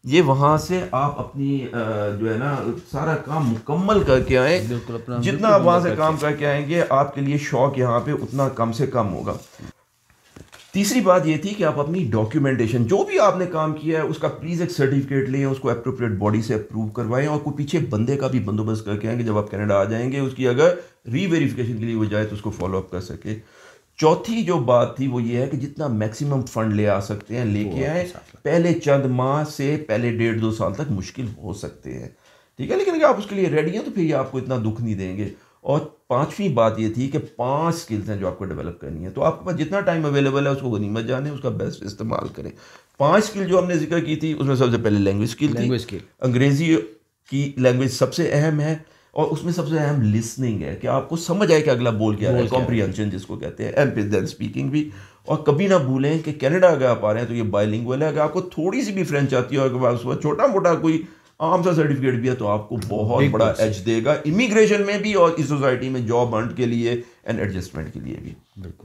ये वहाँ से आप अपनी जो है ना सारा काम मुकम्मल करके आए। जितना आप वहाँ से काम करके आएंगे, आपके लिए शौक यहाँ पे उतना कम से कम होगा। तीसरी बात ये थी कि आप अपनी डॉक्यूमेंटेशन, जो भी आपने काम किया है उसका प्लीज़ एक सर्टिफिकेट लें, उसको अप्रोप्रिएट बॉडी से अप्रूव करवाएं, और कोई पीछे बंदे का भी बंदोबस्त करके आएंगे जब आप कनाडा आ जाएंगे, उसकी अगर रीवेरिफिकेशन के लिए वो जाए तो उसको फॉलो अप कर सके। चौथी जो बात थी वो ये है कि जितना मैक्सिमम फंड ले आ सकते हैं लेके आए। पहले चंद माह से पहले 1.5-2 साल तक मुश्किल हो सकते हैं, ठीक है, लेकिन अगर आप उसके लिए रेडी हैं तो फिर ये आपको इतना दुख नहीं देंगे। और 5वीं बात ये थी कि 5 स्किल्स हैं जो आपको डेवलप करनी है, तो आपके पास जितना टाइम अवेलेबल है उसको गनीमत जाने, उसका बेस्ट इस्तेमाल करें। 5 स्किल जो हमने जिक्र की थी उसमें सबसे पहले लैंग्वेज स्किल थी। अंग्रेजी की लैंग्वेज सबसे अहम है, और उसमें सबसे अहम लिसनिंग है कि आपको समझ आए कि अगला बोल क्या है, कॉम्प्रिहेंशन जिसको कहते हैं, एंड फिर देन स्पीकिंग भी। और कभी ना भूलें कि कनाडा अगर आप आ रहे हैं तो ये बाइलिंगुअल है। अगर आपको थोड़ी सी भी फ्रेंच आती है और अगर उसके बाद छोटा मोटा कोई आम सा सर्टिफिकेट भी है तो आपको बहुत बड़ा एज देगा, इमिग्रेशन में भी और इस सोसाइटी में जॉब हंट के लिए एंड एडजस्टमेंट के लिए भी।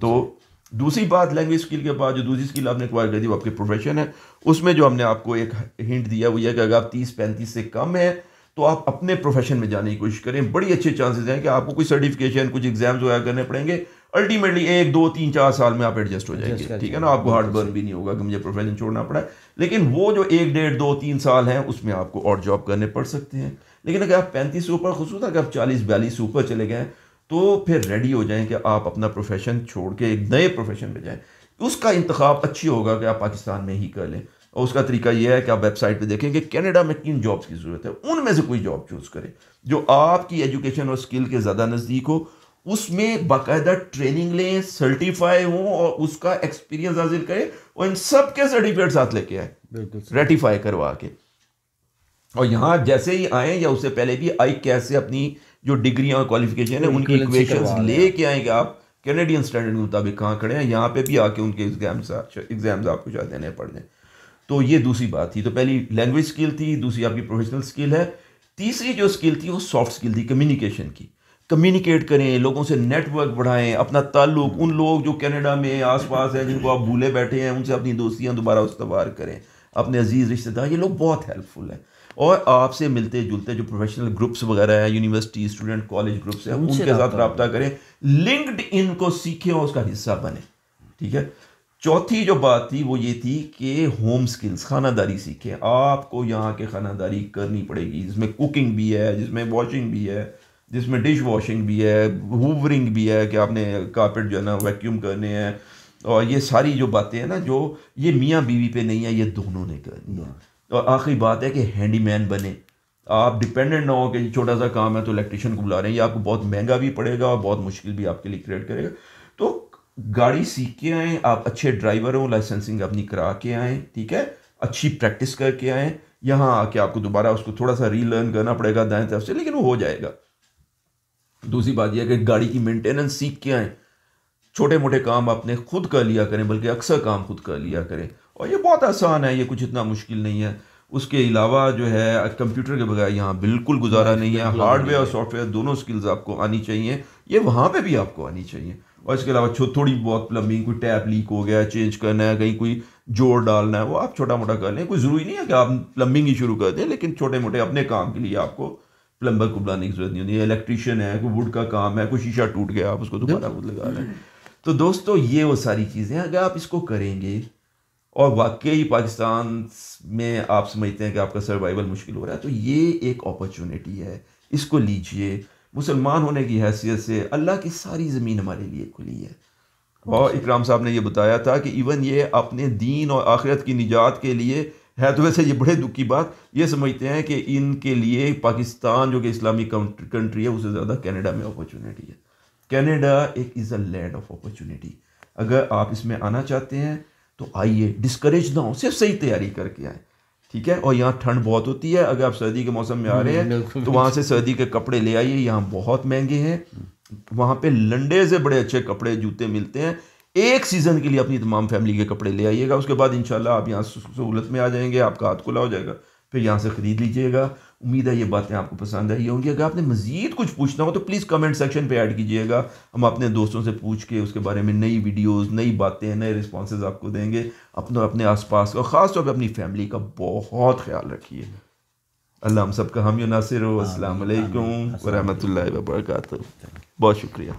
तो दूसरी बात, लैंग्वेज स्किल के बाद जो दूसरी स्किल आपने एक्वायर कर दी वो आपके प्रोफेशन है। उसमें जो हमने आपको एक हिंट दिया वो यह कि अगर आप 30-35 से कम है तो आप अपने प्रोफेशन में जाने की कोशिश करें। बड़ी अच्छे चांसेस हैं कि आपको कोई सर्टिफिकेशन, कुछ एग्जाम्स वगैरह करने पड़ेंगे, अल्टीमेटली 1, 2, 3, 4 साल में आप एडजस्ट हो जाएंगे, ठीक है ना। आपको हार्ड बर्न भी नहीं होगा कि मुझे प्रोफेशन छोड़ना पड़ा है। लेकिन वो जो 1, 1.5, 2, 3 साल हैं उसमें आपको और जॉब करने पड़ सकते हैं। लेकिन अगर आप 35 से ऊपर, खुसूस अगर आप 40-42 से ऊपर चले गए तो फिर रेडी हो जाएं कि आप अपना प्रोफेशन छोड़ के एक नए प्रोफेशन में जाएं। उसका इंतखाब अच्छी होगा कि आप पाकिस्तान में ही कर लें, और उसका तरीका यह है कि आप वेबसाइट पे देखें कि कनाडा में किन जॉब्स की ज़रूरत है, उनमें से कोई जॉब चूज़ करें जो आपकी एजुकेशन और स्किल के ज़्यादा नज़दीक हो, उसमें बाकायदा ट्रेनिंग लें, सर्टिफाई हों और उसका एक्सपीरियंस हासिल करें, और इन सब के सर्टिफिकेट साथ लेके आए, रेटिफाई करवा के। और यहाँ जैसे ही आए या उससे पहले भी आई कैसे अपनी जो डिग्री और क्वालिफिकेशन है उनकी इक्वेशंस लेके आए कि आप कैनेडियन स्टैंडर्ड के मुताबिक कहाँ खड़े हैं, यहाँ पे भी आके उनके एग्जाम्स आपको शायद देने पड़ने। तो ये दूसरी बात थी। तो पहली लैंग्वेज स्किल थी, दूसरी आपकी प्रोफेशनल स्किल है, तीसरी जो स्किल थी वो सॉफ्ट स्किल थी, कम्युनिकेशन की। कम्युनिकेट करें, लोगों से नेटवर्क बढ़ाएं, अपना ताल्लुक उन लोग जो कनाडा में आसपास हैं जिनको आप भूले बैठे हैं उनसे अपनी दोस्तियां दोबारा उस्तवार करें, अपने अजीज़ रिश्तेदार, ये लोग बहुत हेल्पफुल हैं। और आपसे मिलते जुलते जो प्रोफेशनल ग्रुप्स वगैरह हैं, यूनिवर्सिटी स्टूडेंट कॉलेज ग्रुप्स हैं, उनके साथ रब्ता करें, लिंक्ड इन को सीखें और उसका हिस्सा बने। ठीक है। चौथी जो बात थी वो ये थी कि होम स्किल्स, खानादारी सीखें। आपको यहाँ के खानादारी करनी पड़ेगी, जिसमें कुकिंग भी है, जिसमें वॉशिंग भी है, जिसमें डिश वॉशिंग भी है, हूवरिंग भी है कि आपने कारपेट जो है ना वैक्यूम करने हैं, और ये सारी जो बातें हैं ना जो ये मियाँ बीवी पे नहीं है, ये दोनों ने करनी है। और आखिरी बात है कि हैंडीमैन बने। आप डिपेंडेंट ना हो कि छोटा सा काम है तो इलेक्ट्रिशियन को बुला रहे हैं, ये आपको बहुत महंगा भी पड़ेगा और बहुत मुश्किल भी आपके लिए क्रिएट करेगा। तो गाड़ी सीख के आएँ, आप अच्छे ड्राइवर हो, लाइसेंसिंग अपनी करा के आएँ, ठीक है, अच्छी प्रैक्टिस करके आएँ। यहाँ आके आपको दोबारा उसको थोड़ा सा रीलर्न करना पड़ेगा दाएं तरफ से, लेकिन वो हो जाएगा। दूसरी बात यह है कि गाड़ी की मेंटेनेंस सीख के आएँ, छोटे मोटे काम आपने खुद कर लिया करें, बल्कि अक्सर काम खुद कर लिया करें, और ये बहुत आसान है, ये कुछ इतना मुश्किल नहीं है। उसके अलावा जो है कंप्यूटर के बगैर यहाँ बिल्कुल गुजारा नहीं है। हार्डवेयर और सॉफ्टवेयर दोनों स्किल्स आपको आनी चाहिए, ये वहाँ पे भी आपको आनी चाहिए। और इसके अलावा थोड़ी बहुत प्लम्बिंग, कोई टैप लीक हो गया चेंज करना है, कहीं कोई जोड़ डालना है, वो आप छोटा मोटा कर लें। कोई ज़रूरी नहीं है कि आप प्लम्बिंग ही शुरू कर दें, लेकिन छोटे मोटे अपने काम के लिए आपको प्लम्बर को बुलाने की जरूरत नहीं होती है। इलेक्ट्रीशियन है, कोई वुड का काम है, कोई शीशा टूट गया, आप उसको दोबारा खुद लगा लें। तो दोस्तों ये वो सारी चीज़ें हैं, अगर आप इसको करेंगे और वाकई पाकिस्तान में आप समझते हैं कि आपका सर्वाइवल मुश्किल हो रहा है, तो ये एक अपॉर्चुनिटी है, इसको लीजिए। मुसलमान होने की हैसियत से अल्लाह की सारी ज़मीन हमारे लिए खुली है। और इकराम साहब ने ये बताया था कि इवन ये अपने दीन और आखिरत की निजात के लिए है। तो वैसे ये बड़े दुख की बात, ये समझते हैं कि इनके लिए पाकिस्तान जो कि इस्लामिक कंट्री है उससे ज़्यादा कनाडा में अपॉर्चुनिटी है। कनाडा एक is a land of opportunity. अगर आप इसमें आना चाहते हैं तो आइए, डिस्करेज ना हो, सिर्फ सही तैयारी करके आए, ठीक है। और यहाँ ठंड बहुत होती है, अगर आप सर्दी के मौसम में आ रहे हैं तो वहाँ से सर्दी के कपड़े ले आइए, यहाँ बहुत महंगे हैं। वहाँ पे लंडे से बड़े अच्छे कपड़े जूते मिलते हैं। एक सीज़न के लिए अपनी तमाम फैमिली के कपड़े ले आइएगा, उसके बाद इंशाल्लाह आप यहाँ सहूलत में आ जाएंगे, आपका हाथ खुला हो जाएगा, फिर यहाँ से ख़रीद लीजिएगा। उम्मीद है ये बातें आपको पसंद आई होंगी। अगर आपने मज़ीद कुछ पूछना हो तो प्लीज़ कमेंट सेक्शन पे ऐड कीजिएगा, हम अपने दोस्तों से पूछ के उसके बारे में नई वीडियोस, नई बातें, नए रिस्पॉन्सेज आपको देंगे। अपने आसपास और ख़ास तौर पर अपनी फैमिली का बहुत ख्याल रखिए। अल्लाह हम सबका हामी नासिर हो। अस्सलाम वालेकुम व रहमतुल्लाहि व बरकातहू। बहुत शुक्रिया।